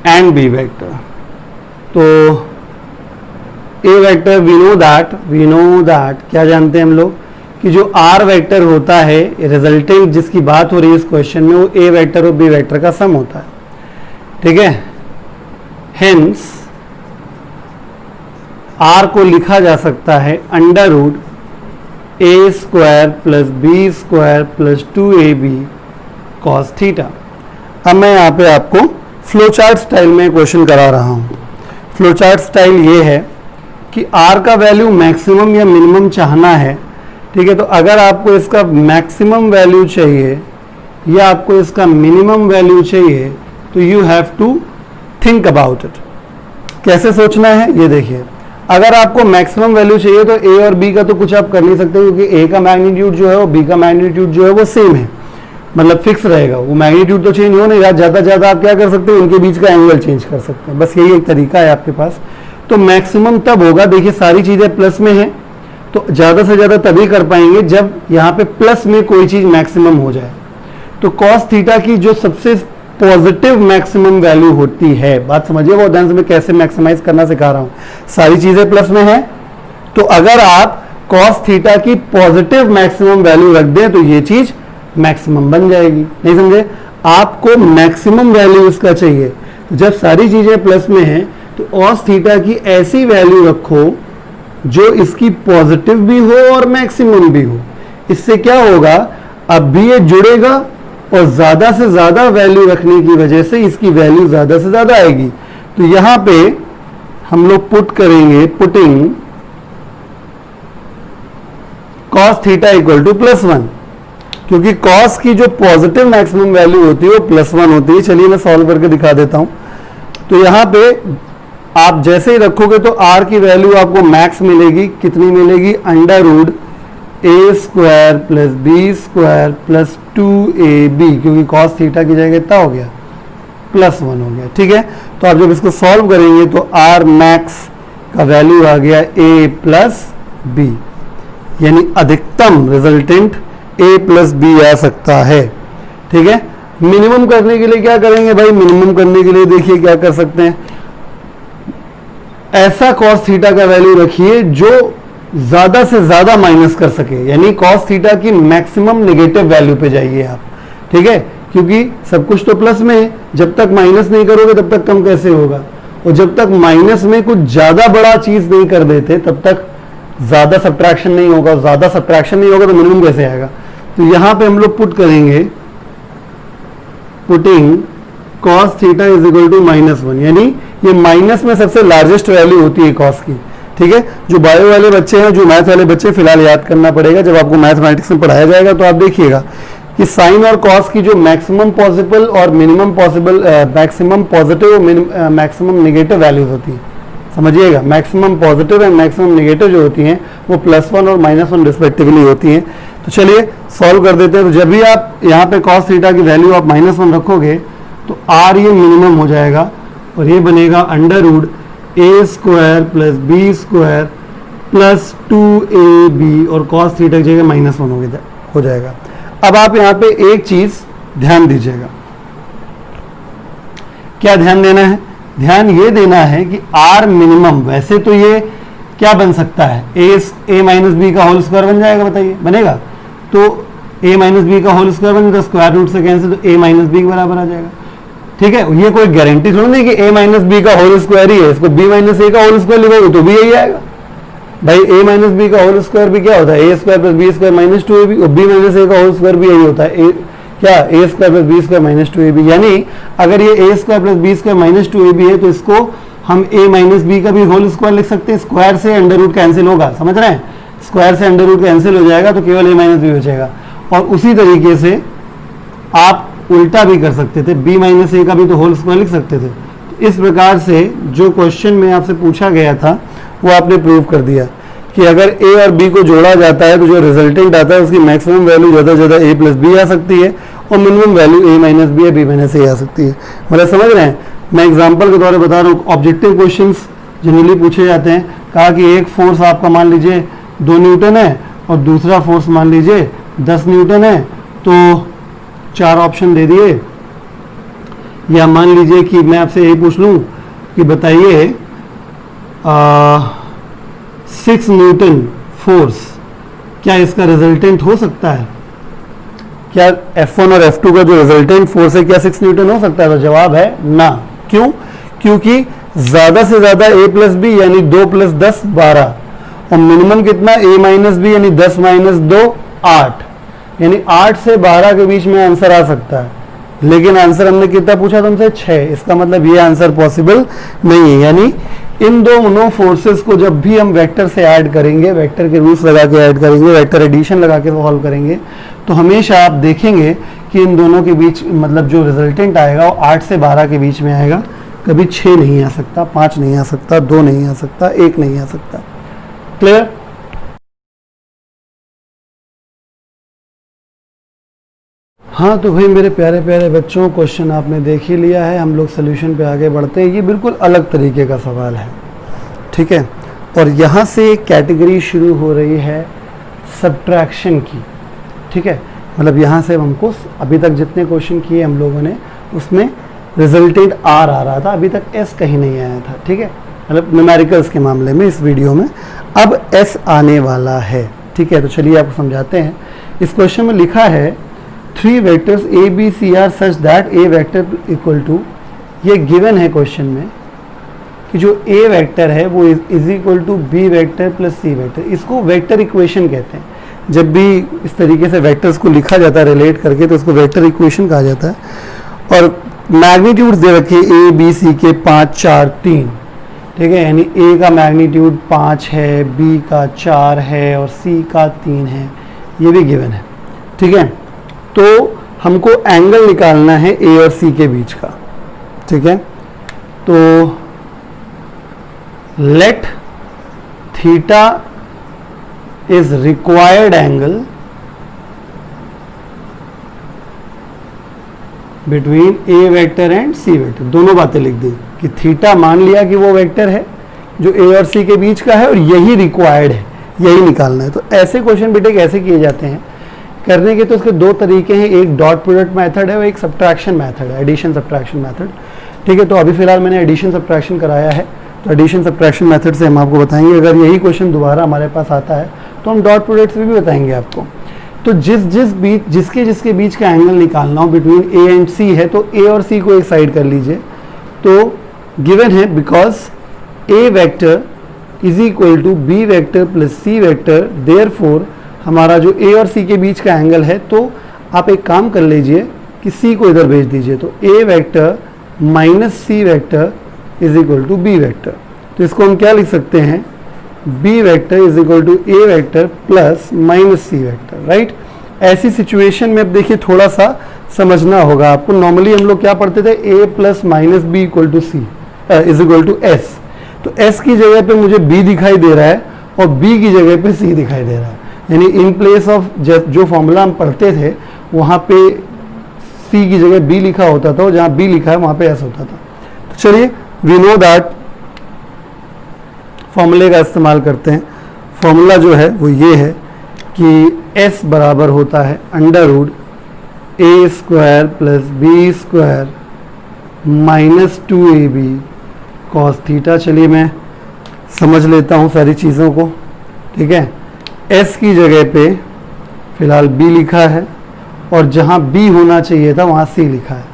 and B vector. तो ए वेक्टर वी नो दैट क्या जानते हैं हम लोग कि जो आर वेक्टर होता है, रिजल्टेंट जिसकी बात हो रही है इस क्वेश्चन में, वो ए वेक्टर और बी वेक्टर का सम होता है। ठीक है, हेंस आर को लिखा जा सकता है अंडर रूट ए square plus B square plus 2ab cos theta. अब मैं यहाँ पे आपको फ्लो चार्ट स्टाइल में क्वेश्चन करा रहा हूँ। फ्लो चार्ट स्टाइल ये है कि आर का वैल्यू मैक्सिमम या मिनिमम चाहना है। ठीक है, तो अगर आपको इसका मैक्सिमम वैल्यू चाहिए या आपको इसका मिनिमम वैल्यू चाहिए तो you have to think about it. कैसे सोचना है ये देखिए, अगर आपको मैक्सिमम वैल्यू चाहिए तो ए और बी का तो कुछ आप कर नहीं सकते, क्योंकि ए का मैग्नीट्यूड जो है और बी का मैग्नीट्यूड जो है वो सेम है, मतलब फिक्स रहेगा, वो मैग्नीट्यूड तो चेंज हो नहीं रहा। ज़्यादा ज़्यादा आप क्या कर सकते हैं, उनके बीच का एंगल चेंज कर सकते हैं, बस यही एक तरीका है आपके पास। तो मैक्सिमम तब होगा, देखिए सारी चीज़ें प्लस में हैं तो ज़्यादा से ज़्यादा तभी कर पाएंगे जब यहाँ पे प्लस में कोई चीज़ मैक्सिमम हो जाए। तो कॉस थीटा की जो सबसे पॉजिटिव मैक्सिमम वैल्यू होती है, बात समझिए, वो ध्यान से मैं कैसे मैक्सिमाइज करना सिखा रहा हूँ। सारी चीज़ें प्लस में है, तो अगर आप कॉस थीटा की पॉजिटिव मैक्सिमम वैल्यू रख दें तो ये चीज़ मैक्सिमम बन जाएगी। नहीं समझे, आपको मैक्सिमम वैल्यू इसका चाहिए। तो जब सारी चीज़ें प्लस में हैं तो कॉस थीटा की ऐसी वैल्यू रखो जो इसकी पॉजिटिव भी हो और मैक्सिमम भी हो। इससे क्या होगा, अब भी ये जुड़ेगा और ज़्यादा से ज़्यादा वैल्यू रखने की वजह से इसकी वैल्यू ज़्यादा से ज़्यादा आएगी। तो यहाँ पे हम लोग पुट करेंगे, putting cos theta equal to +1, क्योंकि कॉस की जो पॉजिटिव मैक्सिमम वैल्यू होती है वो +1 होती है। चलिए मैं सॉल्व करके दिखा देता हूँ। तो यहाँ पे आप जैसे ही रखोगे तो आर की वैल्यू आपको मैक्स मिलेगी, कितनी मिलेगी, अंडर रूट ए square plus B square plus 2ab, क्योंकि कॉस थीटा की जगह कितना हो गया, +1 हो गया। ठीक है, तो आप जब इसको सॉल्व करेंगे तो आर मैक्स का वैल्यू आ गया a प्लस बी, यानी अधिकतम रिजल्टेंट a प्लस बी आ सकता है। ठीक है, मिनिमम करने के लिए क्या करेंगे भाई, मिनिमम करने के लिए देखिए क्या कर सकते हैं, ऐसा कॉस थीटा का वैल्यू रखिए जो ज्यादा से ज्यादा माइनस कर सके, यानी कॉस थीटा की मैक्सिमम नेगेटिव वैल्यू पे जाइए आप। ठीक है, क्योंकि सब कुछ तो प्लस में है, जब तक माइनस नहीं करोगे तब तक कम कैसे होगा, और जब तक माइनस में कुछ ज्यादा बड़ा चीज नहीं कर देते तब तक ज्यादा सब्ट्रैक्शन नहीं होगा, ज्यादा सब्ट्रैक्शन नहीं होगा तो मिनिमम कैसे आएगा। तो यहां पे हम लोग पुट करेंगे, putting cos theta is equal to -1, यानी ये माइनस में सबसे लार्जेस्ट वैल्यू होती है कॉस की। ठीक है, जो बायो वाले बच्चे हैं, जो मैथ वाले बच्चे, फिलहाल याद करना पड़ेगा, जब आपको मैथमेटिक्स में पढ़ाया जाएगा तो आप देखिएगा कि साइन और कॉस की जो मैक्सिमम पॉसिबल और मिनिमम पॉसिबल, मैक्सिमम पॉजिटिव और मैक्सिमम नेगेटिव वैल्यूज होती है। समझिएगा, maximum positive and maximum negative जो होती हैं वो +1 और -1 रिस्पेक्टिवली होती हैं। तो चलिए सॉल्व कर देते हैं। तो जब भी आप यहाँ पे कॉस थीटा की वैल्यू आप -1 रखोगे तो आर ये मिनिमम हो जाएगा और ये बनेगा अंडर रूट ए square plus B square plus 2ab, और कॉस थीटा की जगह -1 हो जाएगा। अब आप यहाँ पे एक चीज ध्यान दीजिएगा, क्या ध्यान देना है, ध्यान ये देना है कि आर मिनिमम, वैसे तो ये क्या बन सकता है, a माइनस बी का होल स्क्वायर बन जाएगा, बताइए बनेगा। तो a माइनस बी का होल स्क्वायर बन जाएगा, स्क्वायर रूट से कैंसिल, तो a माइनस बी के बराबर आ जाएगा। ठीक है, ये कोई गारंटी थोड़ी नहीं कि a माइनस बी का होल स्क्वायर ही है, इसको b माइनस ए का होल स्क्वायर लिखोगे तो भी यही आएगा भाई। a माइनस बी का होल स्क्वायर भी क्या होता है, a square plus B square minus 2ab, और b माइनस ए का होल स्क्वायर भी यही होता है, क्या, a square plus B square minus 2ab। यानी अगर ये a square plus B square minus 2ab है तो इसको हम a माइनस बी का भी होल स्क्वायर लिख सकते हैं। स्क्वायर से अंडर रूट कैंसिल होगा, समझ रहे हैं, स्क्वायर से अंडर रूट कैंसिल हो जाएगा तो केवल a माइनस बी बचेगा। और उसी तरीके से आप उल्टा भी कर सकते थे, b माइनस ए का भी तो होल स्क्वायर लिख सकते थे। तो इस प्रकार से जो क्वेश्चन में आपसे पूछा गया था वो आपने प्रूव कर दिया कि अगर a और b को जोड़ा जाता है तो जो रिजल्टेंट आता है उसकी मैक्सिमम वैल्यू ज़्यादा से ज़्यादा a प्लस बी आ सकती है और minimum value a minus b या b माइनस ए आ सकती है। मतलब समझ रहे हैं, मैं एग्जांपल के द्वारा बता रहा हूँ। ऑब्जेक्टिव क्वेश्चंस जनरली पूछे जाते हैं, कहा कि एक फोर्स आपका मान लीजिए 2 न्यूटन है और दूसरा फोर्स मान लीजिए 10 न्यूटन है, तो 4 ऑप्शन दे दिए। या मान लीजिए कि मैं आपसे यही पूछ लूँ कि बताइए 6 न्यूटन फोर्स क्या इसका रिजल्टेंट हो सकता है? क्या F1 और F2 का जो रिजल्टेंट फोर्स है क्या 6 न्यूटन हो सकता है? तो जवाब है ना। क्यों? क्योंकि ज्यादा से ज्यादा a प्लस बी यानी 2 प्लस 10 12 और मिनिमम कितना a माइनस बी यानी 10 माइनस 2 8, यानी 8 से 12 के बीच में आंसर आ सकता है। लेकिन आंसर हमने कितना पूछा तुमसे? 6। इसका मतलब ये आंसर पॉसिबल नहीं है। यानी इन दोनों फोर्सेस को जब भी हम वेक्टर से ऐड करेंगे, वेक्टर के रूल्स लगा के ऐड करेंगे, वेक्टर एडिशन लगा के सॉल्व करेंगे, तो हमेशा आप देखेंगे कि इन दोनों के बीच मतलब जो रिजल्टेंट आएगा वो 8 से 12 के बीच में आएगा। कभी 6 नहीं आ सकता, 5 नहीं आ सकता, 2 नहीं आ सकता, 1 नहीं आ सकता। क्लियर? हाँ तो भाई मेरे प्यारे प्यारे बच्चों, क्वेश्चन आपने देख ही लिया है। हम लोग सोल्यूशन पे आगे बढ़ते हैं। ये बिल्कुल अलग तरीके का सवाल है, ठीक है। और यहाँ से कैटेगरी शुरू हो रही है सब्ट्रैक्शन की, ठीक है। मतलब यहाँ से हमको अभी तक जितने क्वेश्चन किए हम लोगों ने उसमें रिजल्टेंट आर आ रहा था, अभी तक एस कहीं नहीं आया था, ठीक है। मतलब न्यूमेरिकल्स के मामले में इस वीडियो में अब एस आने वाला है, ठीक है। तो चलिए आपको समझाते हैं। इस क्वेश्चन में लिखा है 3 vectors a b c are such that a vector equal to, ये गिवन है क्वेश्चन में कि जो ए वेक्टर है वो is equal to B vector plus c vector. इसको वेक्टर इक्वेशन कहते हैं। जब भी इस तरीके से वेक्टर्स को लिखा जाता है रिलेट करके तो उसको वेक्टर इक्वेशन कहा जाता है। और मैग्नीट्यूड्स दे रखे ए बी सी के 5 4 3, ठीक है। यानी ए का मैग्नीट्यूड 5 है, बी का 4 है और सी का 3 है, ये भी गिवन है, ठीक है। तो हमको एंगल निकालना है ए और सी के बीच का, ठीक है। तो let theta is required angle between A vector and c vector. दोनों बातें लिख दी कि थीटा मान लिया कि वो वेक्टर है जो ए और सी के बीच का है और यही रिक्वायर्ड है, यही निकालना है। तो ऐसे क्वेश्चन बेटे कैसे किए जाते हैं करने के? तो उसके 2 तरीके हैं, एक डॉट प्रोडक्ट मेथड है और एक सब्ट्रैक्शन मेथड है, एडिशन सब्ट्रैक्शन मेथड, ठीक है। तो अभी फिलहाल मैंने एडिशन सब्ट्रैक्शन कराया है, तो एडिशन सब्ट्रैक्शन मेथड से हम आपको बताएंगे। अगर यही क्वेश्चन दोबारा हमारे पास आता है तो हम डॉट प्रोडक्ट से भी बताएंगे आपको। तो जिसके बीच का एंगल निकालना हो बिटवीन ए एंड सी है, तो ए और सी को एक साइड कर लीजिए। तो गिवन है because a vector is equal to B vector plus c vector, therefore हमारा जो ए और सी के बीच का एंगल है, तो आप एक काम कर लीजिए कि सी को इधर भेज दीजिए। तो ए vector minus C vector is equal to B vector. तो इसको हम क्या लिख सकते हैं? B vector is equal to A vector plus minus C vector, right. ऐसी सिचुएशन में अब देखिए थोड़ा सा समझना होगा आपको। नॉर्मली हम लोग क्या पढ़ते थे? A plus minus B equal to C is equal to S. तो एस की जगह पे मुझे बी दिखाई दे रहा है और बी की जगह पे सी दिखाई दे रहा है। यानी इन प्लेस ऑफ जो फॉर्मूला हम पढ़ते थे वहाँ पे सी की जगह बी लिखा होता था और जहाँ बी लिखा है वहाँ पे एस होता था। तो चलिए वी नो दैट फॉर्मूले का इस्तेमाल करते हैं। फॉर्मूला जो है वो ये है कि एस बराबर होता है अंडर रूट ए square plus B square minus 2ab cos theta. चलिए मैं समझ लेता हूँ सारी चीज़ों को, ठीक है। एस की जगह पे फिलहाल बी लिखा है और जहाँ बी होना चाहिए था वहाँ सी लिखा है,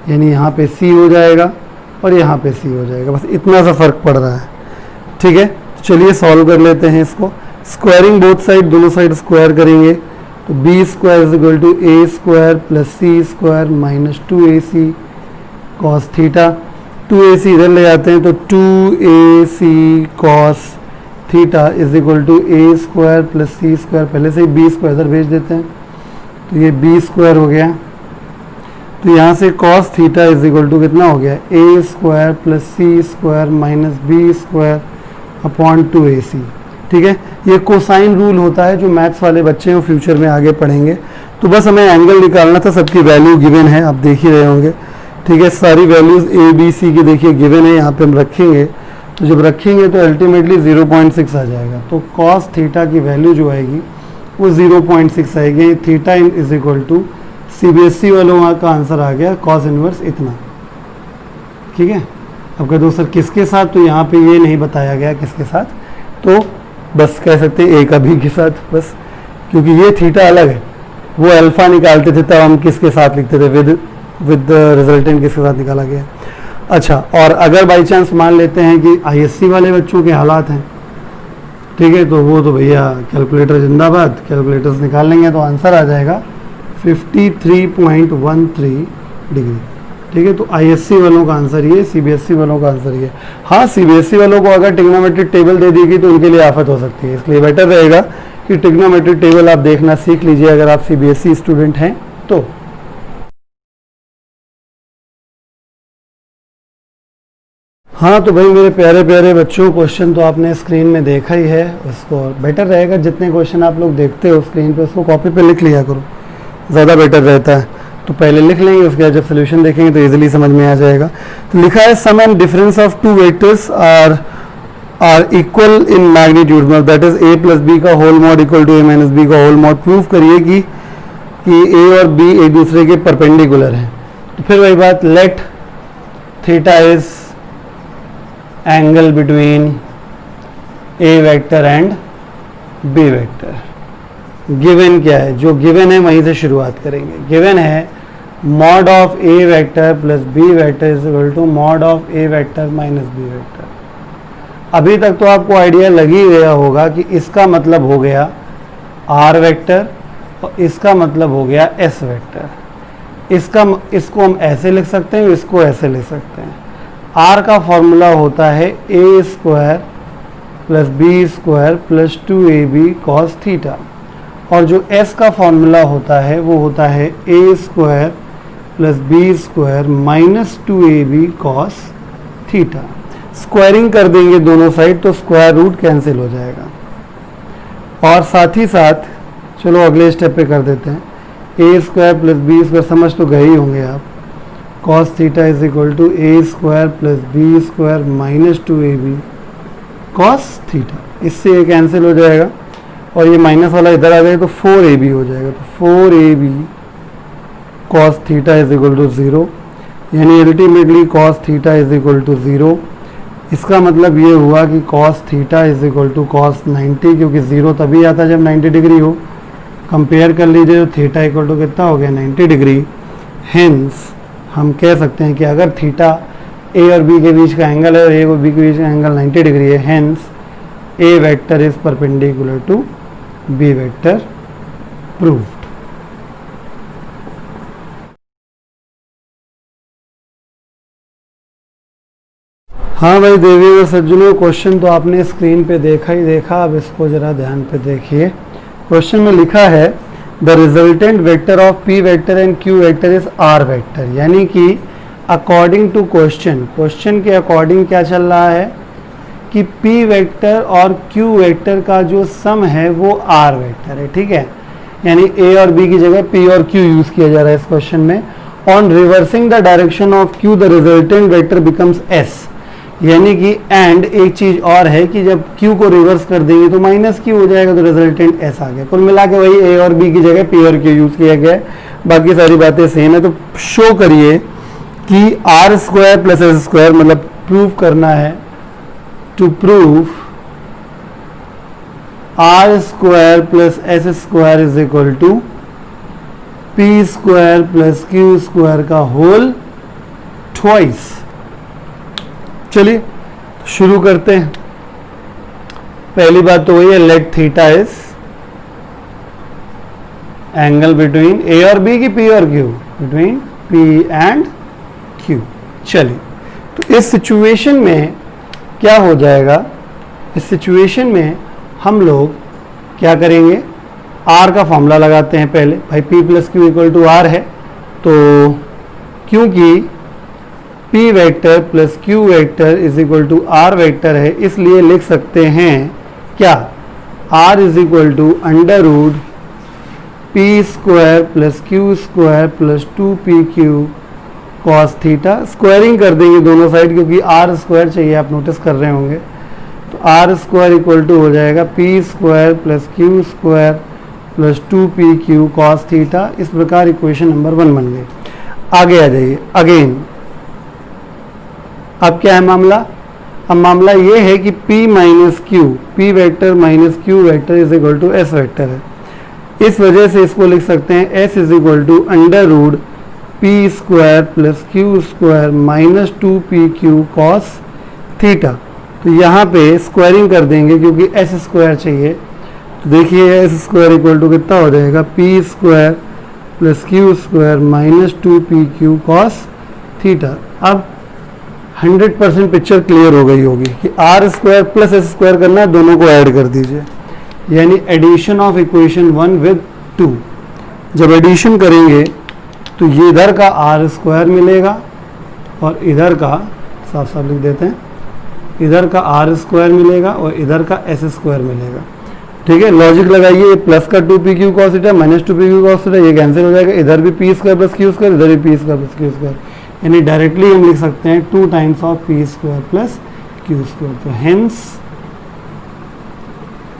यानी यहाँ पे सी हो जाएगा और यहाँ पे सी हो जाएगा। बस इतना सा फर्क पड़ रहा है, ठीक है। चलिए सॉल्व कर लेते हैं इसको। स्क्वायरिंग बोथ साइड, दोनों साइड स्क्वायर करेंगे तो b square is equal to a square plus C square minus 2ac cos theta. 2ac इधर ले जाते हैं तो 2ac cos theta is equal to a square plus C square. पहले से ही बी स्क्वायर इधर भेज देते हैं तो ये बी स्क्वायर हो गया तो यहाँ से cos theta is equal to कितना हो गया, A square plus C square minus B square upon 2ac। ठीक है, ये कोसाइन रूल होता है जो मैथ्स वाले बच्चे हैं फ्यूचर में आगे पढ़ेंगे। तो बस हमें एंगल निकालना था, सबकी वैल्यू गिवन है, आप देख ही रहे होंगे। ठीक है, सारी वैल्यूज ए बी सी की देखिए गिवन है, यहाँ पे हम रखेंगे। तो जब रखेंगे तो अल्टीमेटली 0.6 आ जाएगा। तो cos थीटा की वैल्यू जो आएगी वो 0.6 आएगी। Theta is equal to CBSE वालों का आंसर आ गया cos इनवर्स इतना। ठीक है, अब कहते हो सर किसके साथ, तो यहाँ पे ये नहीं बताया गया किसके साथ, तो बस कह सकते हैं ए का बी के साथ बस, क्योंकि ये थीटा अलग है। वो अल्फा निकालते थे तब हम किसके साथ लिखते थे, विद रिजल्टेंट किसके साथ निकाला गया। अच्छा, और अगर बाई चांस मान लेते हैं कि ISC वाले बच्चों के हालात हैं, ठीक है, तो वो तो भैया कैलकुलेटर जिंदाबाद, कैलकुलेटर्स निकाल लेंगे तो आंसर आ जाएगा 53.13 डिग्री। ठीक है, तो ISC वालों का आंसर ये, CBSE वालों का आंसर ये। हाँ, CBSE वालों को अगर ट्रिग्नोमेट्रिक टेबल दे देगी तो उनके लिए आफत हो सकती है, इसलिए बेटर रहेगा कि ट्रिग्नोमेट्रिक टेबल आप देखना सीख लीजिए अगर आप CBSE स्टूडेंट हैं तो। हाँ, तो भाई मेरे प्यारे प्यारे बच्चों, क्वेश्चन तो आपने स्क्रीन में देखा ही है। उसको बेटर रहेगा जितने क्वेश्चन आप लोग देखते हो स्क्रीन पे उसको कॉपी पे लिख लिया करो, ज़्यादा बेटर रहता है। तो पहले लिख लेंगे, उसके बाद जब सोल्यूशन देखेंगे तो इजीली समझ में आ जाएगा। तो लिखा है sum and difference of two vectors are equal in magnitude, मतलब that is a plus B का whole mod equal to a minus B का होल मॉड। प्रूव करिए कि a और b एक दूसरे के परपेंडिकुलर हैं। तो फिर वही बात, late theta is angle between a vector and b vector. Given क्या है, जो गिवन है वहीं से शुरुआत करेंगे। गिवन है mod of a vector plus b vector is equal to mod of a vector minus b vector. अभी तक तो आपको आइडिया लग ही गया होगा कि इसका मतलब हो गया r वेक्टर और इसका मतलब हो गया s वेक्टर। इसको हम ऐसे लिख सकते हैं, इसको ऐसे लिख सकते हैं। r का फॉर्मूला होता है a square plus b square plus 2ab cos theta, और जो s का फॉर्मूला होता है वो होता है a square plus b square minus 2ab cos theta. Squaring कर देंगे दोनों साइड तो स्क्वायर रूट कैंसिल हो जाएगा। और साथ ही साथ चलो अगले स्टेप पे कर देते हैं, a square plus b square समझ तो गए ही होंगे आप। cos theta is equal to a square plus b square minus 2ab cos theta. इससे ये कैंसिल हो जाएगा और ये माइनस वाला इधर आ जाएगा तो 4ab हो जाएगा। तो 4ab cos theta is equal to 0, यानी ultimately cos theta is equal to 0। इसका मतलब ये हुआ कि cos theta is equal to cos 90, क्योंकि 0 तभी आता जब 90 डिग्री हो। कंपेयर कर लीजिए तो थीटा इक्वल टू कितना हो गया, 90 डिग्री। हेंस हम कह सकते हैं कि अगर थीटा a और b के बीच का एंगल है और a और b के बीच का एंगल 90 डिग्री है, hence a vector is perpendicular to b vector. Proved. हाँ भाई देवी और सज्जनों, क्वेश्चन तो आपने स्क्रीन पे देखा ही देखा, अब इसको जरा ध्यान पे देखिए। क्वेश्चन में लिखा है the resultant vector of p vector and q vector is r vector, यानी कि अकॉर्डिंग टू क्वेश्चन के अकॉर्डिंग क्या चल रहा है कि p वेक्टर और q वेक्टर का जो सम है वो r वेक्टर है। ठीक है, यानी a और b की जगह p और q यूज किया जा रहा है इस क्वेश्चन में। On reversing the direction of q the resultant vector becomes s, यानी कि एंड एक चीज और है कि जब q को रिवर्स कर देंगे तो माइनस q हो जाएगा, तो रिजल्टेंट s आ गया। कुल मिला के वही a और b की जगह p और q यूज किया गया है, बाकी सारी बातें सेम है। तो शो करिए कि r square plus s square, मतलब प्रूव करना है, to prove r square plus s square is equal to p square plus q square का होल ट्वाइस। चलिए शुरू करते हैं। पहली बात तो वही है, let theta is angle between a और b की p और q, between p and q। चलिए, तो इस सिचुएशन में क्या हो जाएगा, इस सिचुएशन में हम लोग क्या करेंगे, r का फॉर्मूला लगाते हैं पहले। भाई p plus q equal to r है, तो क्योंकि p vector plus q vector is equal to r vector है, इसलिए लिख सकते हैं क्या, r is equal to under root p square plus q square plus 2pq cos theta. Squaring कर देंगे दोनों साइड क्योंकि r स्क्वायर चाहिए, आप नोटिस कर रहे होंगे। तो r स्क्वायर इक्वल टू हो जाएगा p square plus q square plus 2pq cos theta. इस प्रकार इक्वेशन नंबर 1 बन गई। आगे आ जाइए अगेन, अब क्या है मामला, अब मामला ये है कि p minus q, p vector minus q vector is equal to s vector है। इस वजह से इसको लिख सकते हैं s is equal to under root p square plus q square minus 2pq cos theta. तो यहाँ पे स्क्वायरिंग कर देंगे क्योंकि s स्क्वायर चाहिए। तो देखिए s स्क्वायर इक्वल टू कितना हो जाएगा, p square plus q square minus 2pq cos theta. अब 100% पिक्चर क्लियर हो गई होगी कि r square plus s square करना है, दोनों को ऐड कर दीजिए, यानी एडिशन ऑफ इक्वेशन 1 विद 2। जब एडिशन करेंगे तो ये इधर का r स्क्वायर मिलेगा और इधर का, साफ साफ लिख देते हैं, इधर का r स्क्वायर मिलेगा और इधर का s स्क्वायर मिलेगा। ठीक है, लॉजिक लगाइए, प्लस का 2pq cos theta minus 2pq cos theta, ये कैंसिल हो जाएगा, इधर भी p square plus q square, इधर भी p square plus q square, यानी डायरेक्टली हम लिख सकते हैं 2 times of p square plus q square. तो हेंस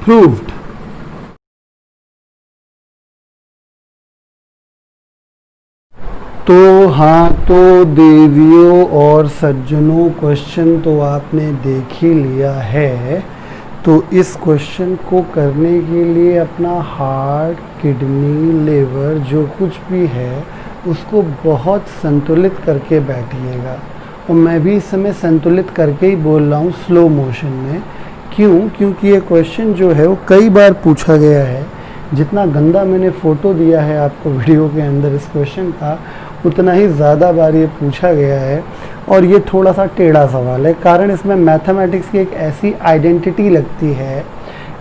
प्रूव्ड। तो हाँ, तो देवियों और सज्जनों, क्वेश्चन तो आपने देख ही लिया है। तो इस क्वेश्चन को करने के लिए अपना हार्ट, किडनी, लिवर जो कुछ भी है उसको बहुत संतुलित करके बैठिएगा। और मैं भी इस समय संतुलित करके ही बोल रहा हूँ, स्लो मोशन में। क्यों? क्योंकि ये क्वेश्चन जो है वो कई बार पूछा गया है। जितना गंदा मैंने फ़ोटो दिया है आपको वीडियो के अंदर इस क्वेश्चन का, उतना ही ज़्यादा बार ये पूछा गया है। और ये थोड़ा सा टेढ़ा सवाल है, कारण इसमें मैथमेटिक्स की एक ऐसी आइडेंटिटी लगती है,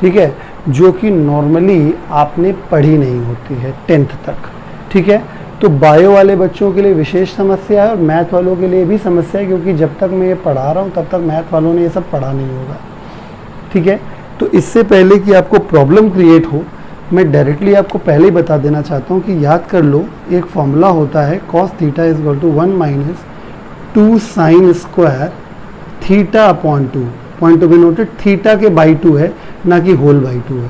ठीक है, जो कि नॉर्मली आपने पढ़ी नहीं होती है 10th तक। ठीक है, तो बायो वाले बच्चों के लिए विशेष समस्या है और मैथ वालों के लिए भी समस्या है, क्योंकि जब तक मैं ये पढ़ा रहा हूँ तब तक मैथ वालों ने ये सब पढ़ा नहीं होगा। ठीक है, तो इससे पहले कि आपको प्रॉब्लम क्रिएट हो, मैं डायरेक्टली आपको पहले ही बता देना चाहता हूँ कि याद कर लो, एक फॉर्मूला होता है cos theta is equal to 1 minus 2 sine square theta upon 2। Point to be noted, theta के बाई 2 है, ना कि होल बाई 2 है।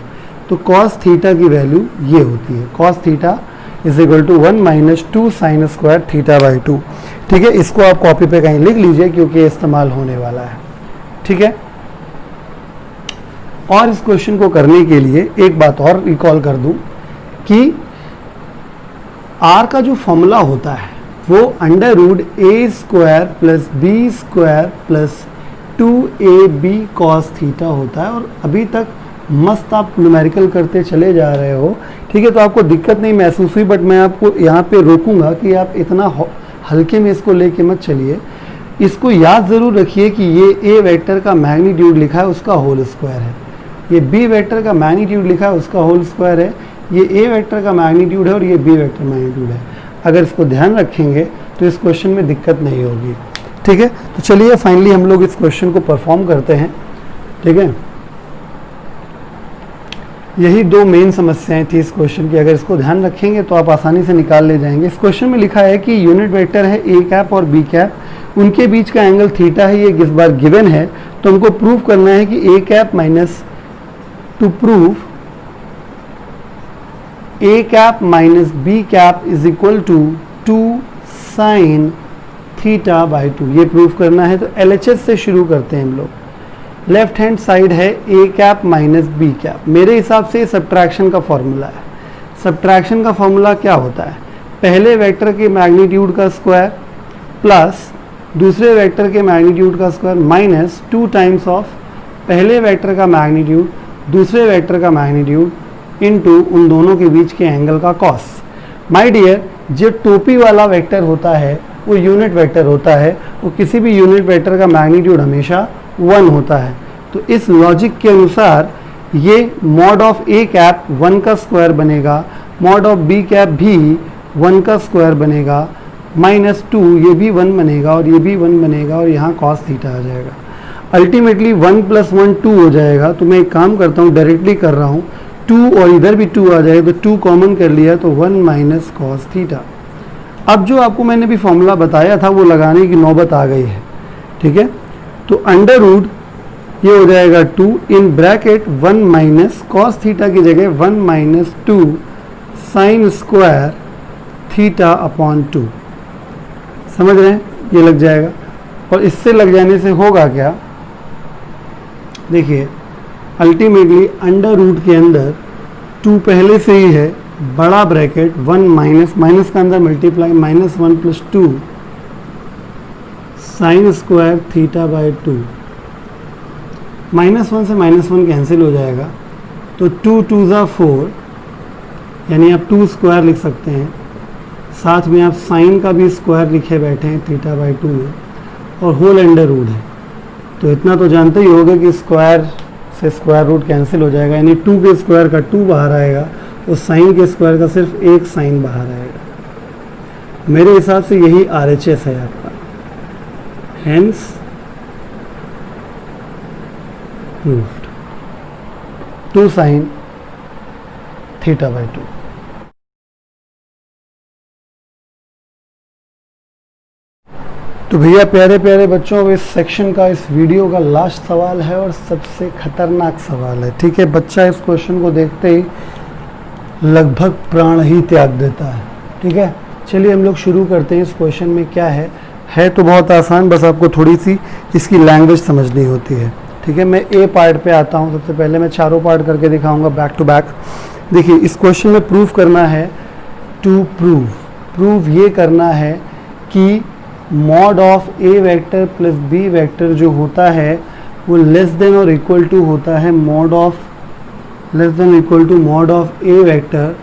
तो cos थीटा की वैल्यू ये होती है, cos theta is equal to 1 minus 2 sine square theta by 2। ठीक है, इसको आप कॉपी पे कहीं लिख लीजिए क्योंकि इस्तेमाल होने वाला है। ठीक है, और इस क्वेश्चन को करने के लिए एक बात और रिकॉल कर दूं कि r का जो फॉर्मूला होता है वो under root a square plus B square plus 2ab cos theta होता है। और अभी तक मस्त आप न्यूमेरिकल करते चले जा रहे हो। ठीक है, तो आपको दिक्कत नहीं महसूस हुई, बट मैं आपको यहाँ पे रोकूंगा कि आप इतना हल्के में इसको लेके मत चलिए। इसको याद ज़रूर रखिए कि ये a वेक्टर का मैग्नीट्यूड लिखा है उसका होल स्क्वायर है, ये b वेक्टर का मैग्नीट्यूड लिखा है उसका होल स्क्वायर है, ये a वेक्टर का मैग्नीट्यूड है और ये b वेक्टर मैग्नीट्यूड है। अगर इसको ध्यान रखेंगे तो इस क्वेश्चन में दिक्कत नहीं होगी। ठीक है, तो चलिए फाइनली हम लोग इस क्वेश्चन को परफॉर्म करते हैं। ठीक है, यही दो मेन समस्याएं थी इस क्वेश्चन की। अगर इसको ध्यान रखेंगे तो आप आसानी से निकाल ले जाएंगे। इस क्वेश्चन में लिखा है कि यूनिट वेक्टर है a कैप और b कैप, उनके बीच का एंगल थीटा है, ये इस बार गिवन है। तो हमको प्रूव करना है कि a cap minus, to prove a cap minus b cap is equal to 2 sine theta by 2, ये प्रूव करना है। तो LHS से शुरू करते हैं हम लोग। लेफ्ट हैंड साइड है a cap minus b cap. मेरे हिसाब से सब्ट्रैक्शन का फॉर्मूला है। सब्ट्रैक्शन का फॉर्मूला क्या होता है? पहले वेक्टर के मैग्नीट्यूड का स्क्वायर प्लस दूसरे वेक्टर के मैग्नीट्यूड का स्क्वायर माइनस 2 टाइम्स ऑफ पहले वेक्टर का मैग्नीट्यूड दूसरे वेक्टर का मैग्नीट्यूड इनटू उन दोनों के बीच के एंगल का कॉस। माय डियर, जो टोपी वाला वेक्टर होता है वो यूनिट वेक्टर होता है, वो किसी भी यूनिट वेक्टर का मैग्नीट्यूड हमेशा 1 होता है। तो इस लॉजिक के अनुसार ये मॉड ऑफ a कैप 1 का स्क्वायर बनेगा, मॉड ऑफ b कैप भी 1 का स्क्वायर बनेगा, माइनस 2, ये भी 1 बनेगा और ये भी 1 बनेगा और यहाँ cos थीटा आ जाएगा। अल्टीमेटली 1 + 1 2 हो जाएगा। तो मैं एक काम करता हूँ, डायरेक्टली कर रहा हूँ, 2 और इधर भी 2 आ जाएगा, तो 2 कॉमन कर लिया तो 1 माइनस cos थीटा। अब जो आपको मैंने भी फॉर्मूला बताया था वो लगाने की नौबत आ गई है, ठीक है। तो अंडर रूट ये हो जाएगा 2 in bracket 1 minus cos theta की जगह 1 minus 2 sine square theta upon 2। समझ रहे हैं, ये लग जाएगा। और इससे लग जाने से होगा क्या, देखिए अल्टीमेटली अंडर रूट के अंदर 2 पहले से ही है, बड़ा ब्रैकेट 1 माइनस माइनस का अंदर multiply -1 + 2 sine square theta by 2। -1 से -1 कैंसिल हो जाएगा, तो 2 2 ज़ा 4, यानी आप 2 स्क्वायर लिख सकते हैं। साथ में आप साइन का भी स्क्वायर लिखे बैठे हैं थीटा बाय 2 में, और होल अंडर रूट है। तो इतना तो जानते ही होगा कि स्क्वायर से स्क्वायर रूट कैंसिल हो जाएगा, यानी 2 के स्क्वायर का 2 बाहर आएगा, तो साइन के स्क्वायर का सिर्फ एक साइन बाहर आएगा। मेरे हिसाब से यही RHS है आपका, hence proved 2 sine theta by 2। तो भैया प्यारे प्यारे बच्चों, इस सेक्शन का, इस वीडियो का लास्ट सवाल है और सबसे खतरनाक सवाल है, ठीक है। बच्चा इस क्वेश्चन को देखते ही लगभग प्राण ही त्याग देता है, ठीक है। चलिए हम लोग शुरू करते हैं। इस क्वेश्चन में क्या है तो बहुत आसान, बस आपको थोड़ी सी इसकी लैंग्वेज समझनी होती है, ठीक है। मैं ए पार्ट पे आता हूँ। सबसे पहले मैं चारों पार्ट करके दिखाऊंगा बैक टू बैक। देखिए इस क्वेश्चन में प्रूफ करना है, टू प्रूव ये करना है कि mod of A vector plus B vector जो होता है वो लेस देन और इक्वल टू होता है mod of less than equal to mod of A vector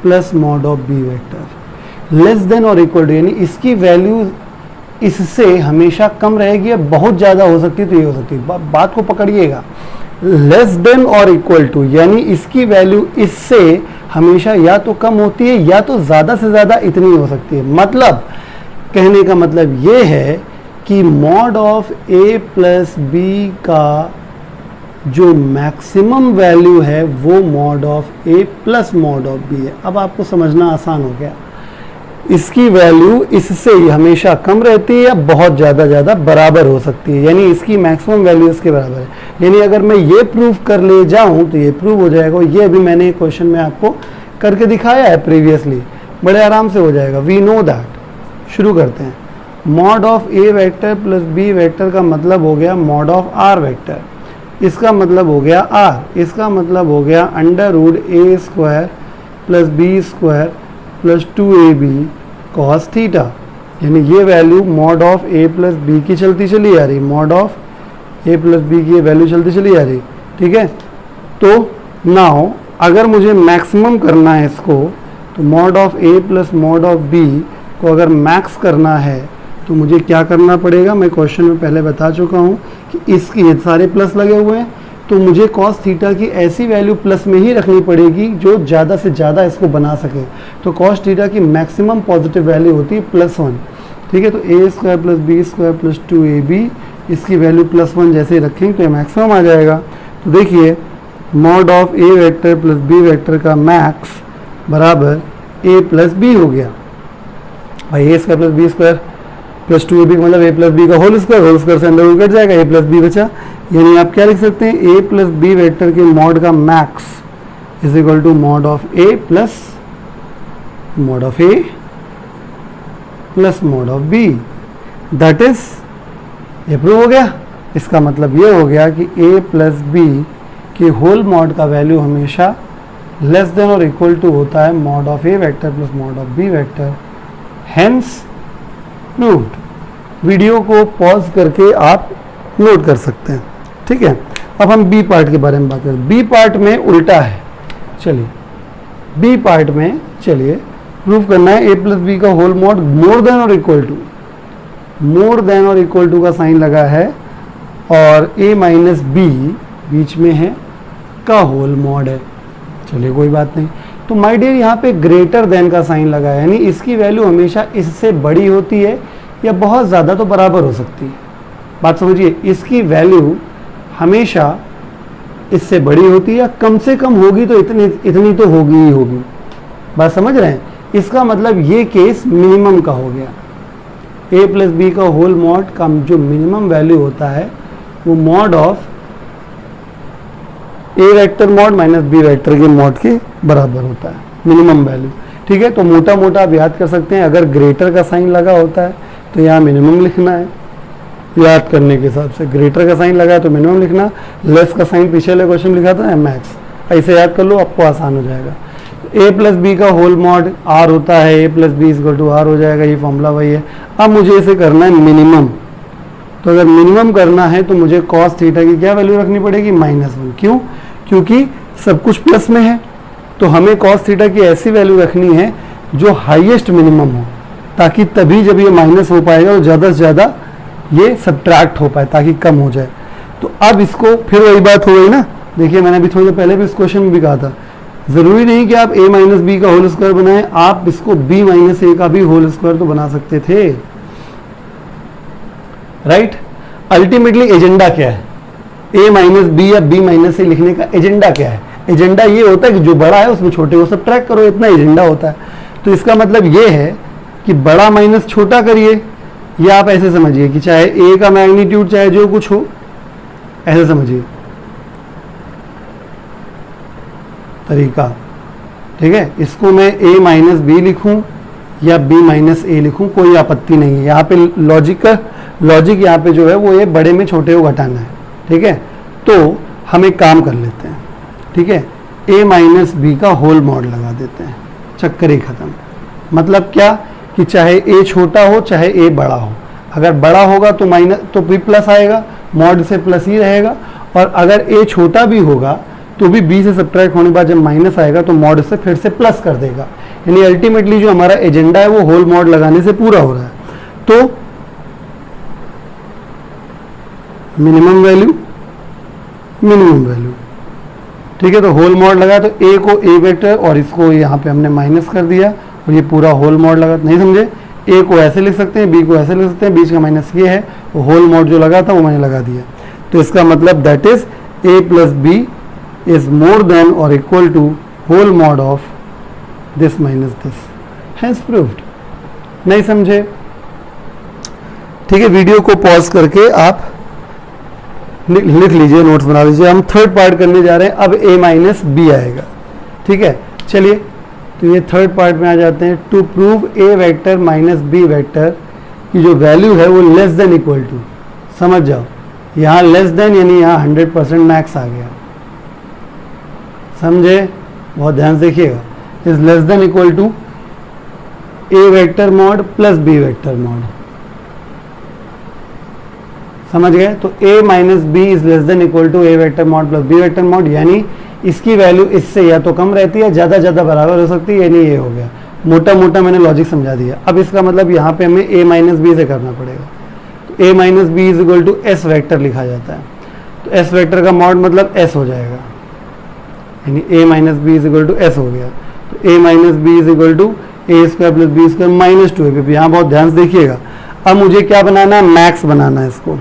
plus mod of b vector. Less than और इक्वल टू यानी इसकी वैल्यू इससे हमेशा कम रहेगी या बहुत ज़्यादा हो सकती है, तो ये हो सकती है। बात को पकड़िएगा, लेस देन और इक्वल टू यानी इसकी वैल्यू इससे हमेशा या तो कम होती है या तो ज़्यादा से ज़्यादा इतनी हो सकती है। मतलब कहने का मतलब ये है कि mod of A plus B का जो मैक्सिमम वैल्यू है वो mod of A plus mod of b है। अब आपको समझना आसान हो गया, इसकी वैल्यू इससे हमेशा कम रहती है या बहुत ज़्यादा बराबर हो सकती है, यानी इसकी मैक्सिमम वैल्यू इसके बराबर है। यानी अगर मैं ये प्रूव कर ले जाऊं तो ये प्रूव हो जाएगा। ये अभी मैंने क्वेश्चन में आपको करके दिखाया है प्रीवियसली, बड़े आराम से हो जाएगा। We know that. शुरू करते हैं। Mod of A vector plus B vector का मतलब हो गया मॉड ऑफ आर वेक्टर, इसका मतलब हो गया आर, इसका मतलब हो गया अंडर रूट ए square plus B square plus 2ab cos theta. यानी ये value mod of A plus B की चलती चली आ रही, mod of A plus B की ये वैल्यू चलती चली आ रही, ठीक है। तो नाउ अगर मुझे मैक्सिमम करना है इसको, तो mod of A plus mod of b को अगर मैक्स करना है तो मुझे क्या करना पड़ेगा। मैं क्वेश्चन में पहले बता चुका हूँ कि इसकी ये सारे प्लस लगे हुए हैं, तो मुझे कॉस थीटा की ऐसी वैल्यू प्लस में ही रखनी पड़ेगी जो ज़्यादा से ज़्यादा इसको बना सके। तो कॉस थीटा की मैक्सिमम पॉजिटिव वैल्यू होती है +1, ठीक है। तो A square plus B square plus 2ab, इसकी वैल्यू +1 जैसे रखेंगे तो मैक्सिमम आ जाएगा। तो देखिए mod of A vector plus B vector का मैक्स बराबर ए प्लस बी हो गया। भाई A square plus B square plus 2ab का मतलब ए प्लस बी का होल स्क्वायर से अंदर रूट कट जाएगा, ए प्लस बी बचा। यानी आप क्या लिख सकते हैं, ए प्लस बी वेक्टर के मॉड का max is equal to mod of A plus mod of A plus mod of b, that is ये प्रूव हो गया। इसका मतलब ये हो गया कि ए प्लस बी के होल मॉड का वैल्यू हमेशा लेस देन और इक्वल टू होता है mod of A vector plus mod of b vector, hence proved. Video को पॉज करके आप नोट कर सकते हैं, ठीक है। अब हम बी पार्ट के बारे में बात करें। बी पार्ट में उल्टा है, चलिए बी पार्ट में चलिए प्रूव करना है ए प्लस बी का होल मॉड मोर देन और इक्वल टू, मोर देन और इक्वल टू का साइन लगा है और ए माइनस बी बीच में है का होल मॉड है। चलिए कोई बात नहीं, तो माय डियर यहाँ पे ग्रेटर देन का साइन लगा है, यानी इसकी वैल्यू हमेशा इससे बड़ी होती है या बहुत ज़्यादा तो बराबर हो सकती है। बात समझिए, इसकी वैल्यू हमेशा इससे बड़ी होती है या कम से कम होगी तो इतनी तो होगी ही होगी। बात समझ रहे हैं? इसका मतलब ये केस मिनिमम का हो गया। a प्लस बी का होल मॉड का जो मिनिमम वैल्यू होता है वो mod of a vector mod minus b vector के मॉड के बराबर होता है, मिनिमम वैल्यू। ठीक है, तो मोटा मोटा आप याद कर सकते हैं, अगर ग्रेटर का साइन लगा होता है तो यहाँ मिनिमम लिखना है। याद करने के हिसाब से ग्रेटर का साइन लगा है तो मिनिमम लिखना, लेस का साइन पीछे वाले क्वेश्चन लिखा था मैक्स। ऐसे याद कर लो, आपको आसान हो जाएगा। a प्लस बी का होल मॉड r होता है, a plus B equal to r हो जाएगा, ये फॉर्मूला वही है। अब मुझे इसे करना है मिनिमम, तो अगर मिनिमम करना है तो मुझे cos थीटा की क्या वैल्यू रखनी पड़ेगी? -1। क्यों? क्योंकि सब कुछ प्लस में है, तो हमें cos थीटा की ऐसी वैल्यू रखनी है जो हाईएस्ट मिनिमम हो, ताकि तभी जब ये माइनस हो पाएगा तो ज़्यादा से ज़्यादा ये सब्ट्रैक्ट हो पाए, ताकि कम हो जाए। तो अब इसको फिर वही बात हो गई ना, देखिए मैंने अभी थोड़ी देर पहले भी इस क्वेश्चन में भी कहा था, ज़रूरी नहीं कि आप a माइनस बी का होल स्क्वायर बनाएं, आप इसको b माइनस ए का भी होल स्क्वायर तो बना सकते थे, राइट? अल्टीमेटली एजेंडा क्या है? a माइनस बी या b माइनस ए लिखने का एजेंडा क्या है? एजेंडा ये होता है कि जो बड़ा है उसमें छोटे को सब्ट्रैक्ट करो, इतना एजेंडा होता है। तो इसका मतलब ये है कि बड़ा माइनस छोटा करिए, या आप ऐसे समझिए कि चाहे a का मैग्नीट्यूड चाहे जो कुछ हो, ऐसे समझिए तरीका। ठीक है, इसको मैं a माइनस बी लिखूँ या b माइनस ए लिखूँ, कोई आपत्ति नहीं है। यहाँ पे लॉजिक यहाँ पे जो है वो ये बड़े में छोटे को घटाना है। ठीक है, तो हम एक काम कर लेते हैं। ठीक है, a माइनस बी का होल मॉड लगा देते हैं, चक्कर ही खत्म। मतलब क्या कि चाहे a छोटा हो चाहे a बड़ा हो, अगर बड़ा होगा तो माइनस तो भी प्लस आएगा, मॉड से प्लस ही रहेगा, और अगर a छोटा भी होगा तो भी b से सब्ट्रैक्ट होने के बाद जब माइनस आएगा तो मॉड से फिर से प्लस कर देगा। यानी अल्टीमेटली जो हमारा एजेंडा है वो होल मॉड लगाने से पूरा हो रहा है। तो मिनिमम वैल्यू, ठीक है, तो होल मॉड लगा तो a को a वेक्टर और इसको यहाँ पे हमने माइनस कर दिया और ये पूरा होल मॉड लगा। नहीं समझे? a को ऐसे लिख सकते हैं, b को ऐसे लिख सकते हैं, बीच का माइनस ये है, वो होल मॉड जो लगा था वो मैंने लगा दिया। तो इसका मतलब that is a plus B is more than और equal to whole mod of this minus this, hence proved. नहीं समझे? ठीक है, वीडियो को पॉज करके आप लिख लीजिए, नोट्स बना लीजिए। हम थर्ड पार्ट करने जा रहे हैं, अब a माइनस बी आएगा। ठीक है, चलिए तो ये थर्ड पार्ट में आ जाते हैं। To prove a vector minus b vector की जो वैल्यू है वो लेस देन इक्वल टू, समझ जाओ, यहाँ लेस देन यानी यहाँ 100% मैक्स आ गया, समझे? बहुत ध्यान से देखिएगा। Is less than equal to a vector mod plus b vector mod, समझ गए? तो a minus b is less than equal to a vector mod plus b vector mod, यानी इसकी वैल्यू इससे या तो कम रहती है, ज़्यादा बराबर हो सकती है, यानी ये हो गया। मोटा मोटा मैंने लॉजिक समझा दिया। अब इसका मतलब यहाँ पे हमें a माइनस बी से करना पड़ेगा। तो a minus b is equal to s vector लिखा जाता है, तो एस वेक्टर का मॉड मतलब s हो जाएगा, यानी a minus b is equal to s हो गया। तो a minus b is equal to a square plus B square minus 2ab। यहाँ बहुत ध्यान से देखिएगा। अब मुझे क्या बनाना है? मैक्स बनाना है इसको।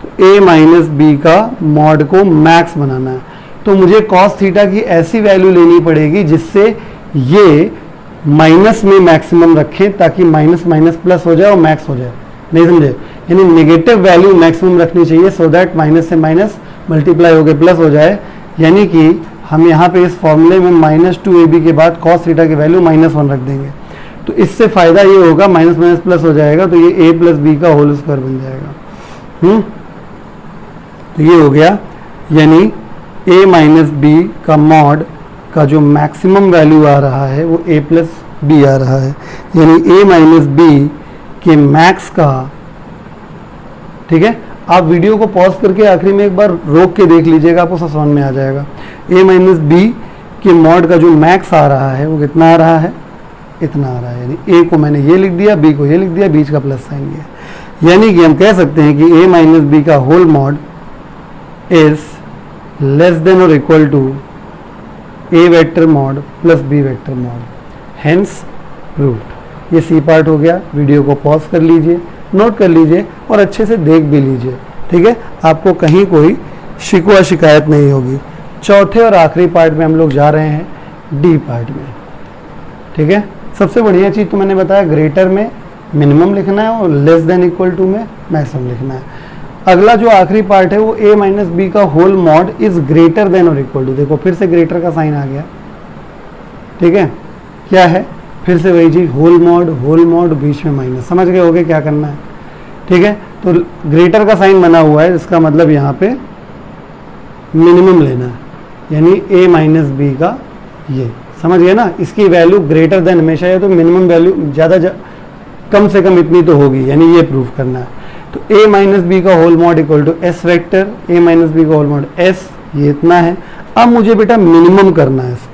तो a माइनस बी का मॉड को मैक्स बनाना है, तो मुझे cos थीटा की ऐसी वैल्यू लेनी पड़ेगी जिससे ये माइनस में मैक्सिमम रखें, ताकि माइनस माइनस प्लस हो जाए और मैक्स हो जाए। नहीं समझे? यानी नेगेटिव वैल्यू मैक्सिमम रखनी चाहिए, सो दैट माइनस से माइनस मल्टीप्लाई होकर प्लस हो जाए। यानी कि हम यहाँ पे इस फॉर्मूले में -2ab के बाद cos थीटा की वैल्यू -1 रख देंगे, तो इससे फ़ायदा ये होगा माइनस माइनस प्लस हो जाएगा, तो ये a प्लस बी का होल स्क्वायर बन जाएगा। तो ये हो गया, यानी a माइनस बी का मॉड का जो मैक्सिमम वैल्यू आ रहा है वो a प्लस बी आ रहा है, यानी a माइनस बी के मैक्स का। ठीक है, आप वीडियो को पॉज करके आखिरी में एक बार रोक के देख लीजिएगा, आपको सब समझ में आ जाएगा। a माइनस बी के मॉड का जो मैक्स आ रहा है वो कितना आ रहा है? इतना आ रहा है, यानी a को मैंने ये लिख दिया, b को ये लिख दिया, बीच का प्लस साइन ये, यानी कि हम कह सकते हैं कि a माइनस बी का whole mod is less than और equal to A vector mod plus B vector mod, hence proved. ये सी पार्ट हो गया। वीडियो को पॉज कर लीजिए, नोट कर लीजिए और अच्छे से देख भी लीजिए, ठीक है। आपको कहीं कोई शिकवा शिकायत नहीं होगी। चौथे और आखिरी पार्ट में हम लोग जा रहे हैं, डी पार्ट में, ठीक है। सबसे बढ़िया चीज़ तो मैंने बताया, ग्रेटर में मिनिमम लिखना है और लेस देन इक्वल टू में मैक्सिमम लिखना है। अगला जो आखिरी पार्ट है वो a माइनस बी का whole mod is greater than और इक्वल टू। देखो फिर से ग्रेटर का साइन आ गया, ठीक है। क्या है, फिर से वही चीज, होल मॉड बीच में माइनस। समझ गए होगे क्या करना है, ठीक है। तो ग्रेटर का साइन बना हुआ है, इसका मतलब यहाँ पे मिनिमम लेना है, यानी a माइनस बी का ये, समझ गए ना। इसकी वैल्यू ग्रेटर देन हमेशा है, तो मिनिमम वैल्यू कम से कम इतनी तो होगी, यानी ये प्रूव करना है। तो a माइनस बी का whole mod equal to s vector, a minus B का होल मॉड s, ये इतना है। अब मुझे बेटा मिनिमम करना है इसको,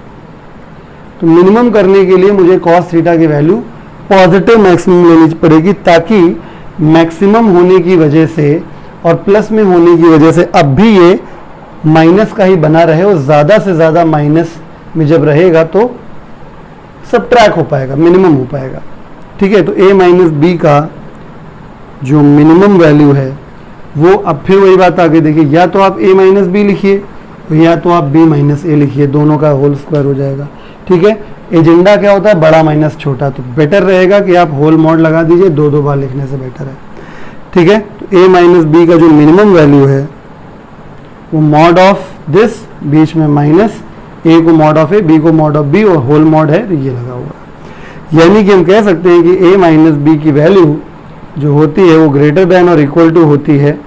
तो मिनिमम करने के लिए मुझे cos थीटा की वैल्यू पॉजिटिव मैक्सिमम लेनी पड़ेगी, ताकि मैक्सिमम होने की वजह से और प्लस में होने की वजह से अब भी ये माइनस का ही बना रहे, और ज़्यादा से ज़्यादा माइनस में जब रहेगा तो सबट्रैक्ट हो पाएगा, मिनिमम हो पाएगा, ठीक है। तो a माइनस बी का जो मिनिमम वैल्यू है वो, अब फिर वही बात आगे देखिए, या तो आप a माइनस बी लिखिए या तो आप b माइनस ए लिखिए, दोनों का होल स्क्वायर हो जाएगा, ठीक है। एजेंडा क्या होता है, बड़ा माइनस छोटा, तो बेटर रहेगा कि आप होल मॉड लगा दीजिए, दो बार लिखने से बेटर है, ठीक है। तो a माइनस बी का जो मिनिमम वैल्यू है वो मॉड ऑफ दिस, बीच में माइनस, a को मॉड ऑफ a, b को मॉड ऑफ b, और होल मॉड है तो ये लगा हुआ है। यानी कि हम कह सकते हैं कि a माइनस बी की वैल्यू जो होती है वो ग्रेटर देन और इक्वल टू होती है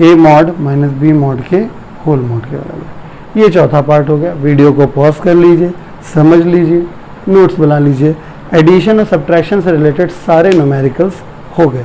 a mod minus b mod के होल मॉड के बराबर। ये चौथा पार्ट हो गया। वीडियो को पॉज कर लीजिए, समझ लीजिए, नोट्स बना लीजिए। एडिशन और सब्ट्रैक्शन से रिलेटेड सारे न्यूमेरिकल्स हो गए।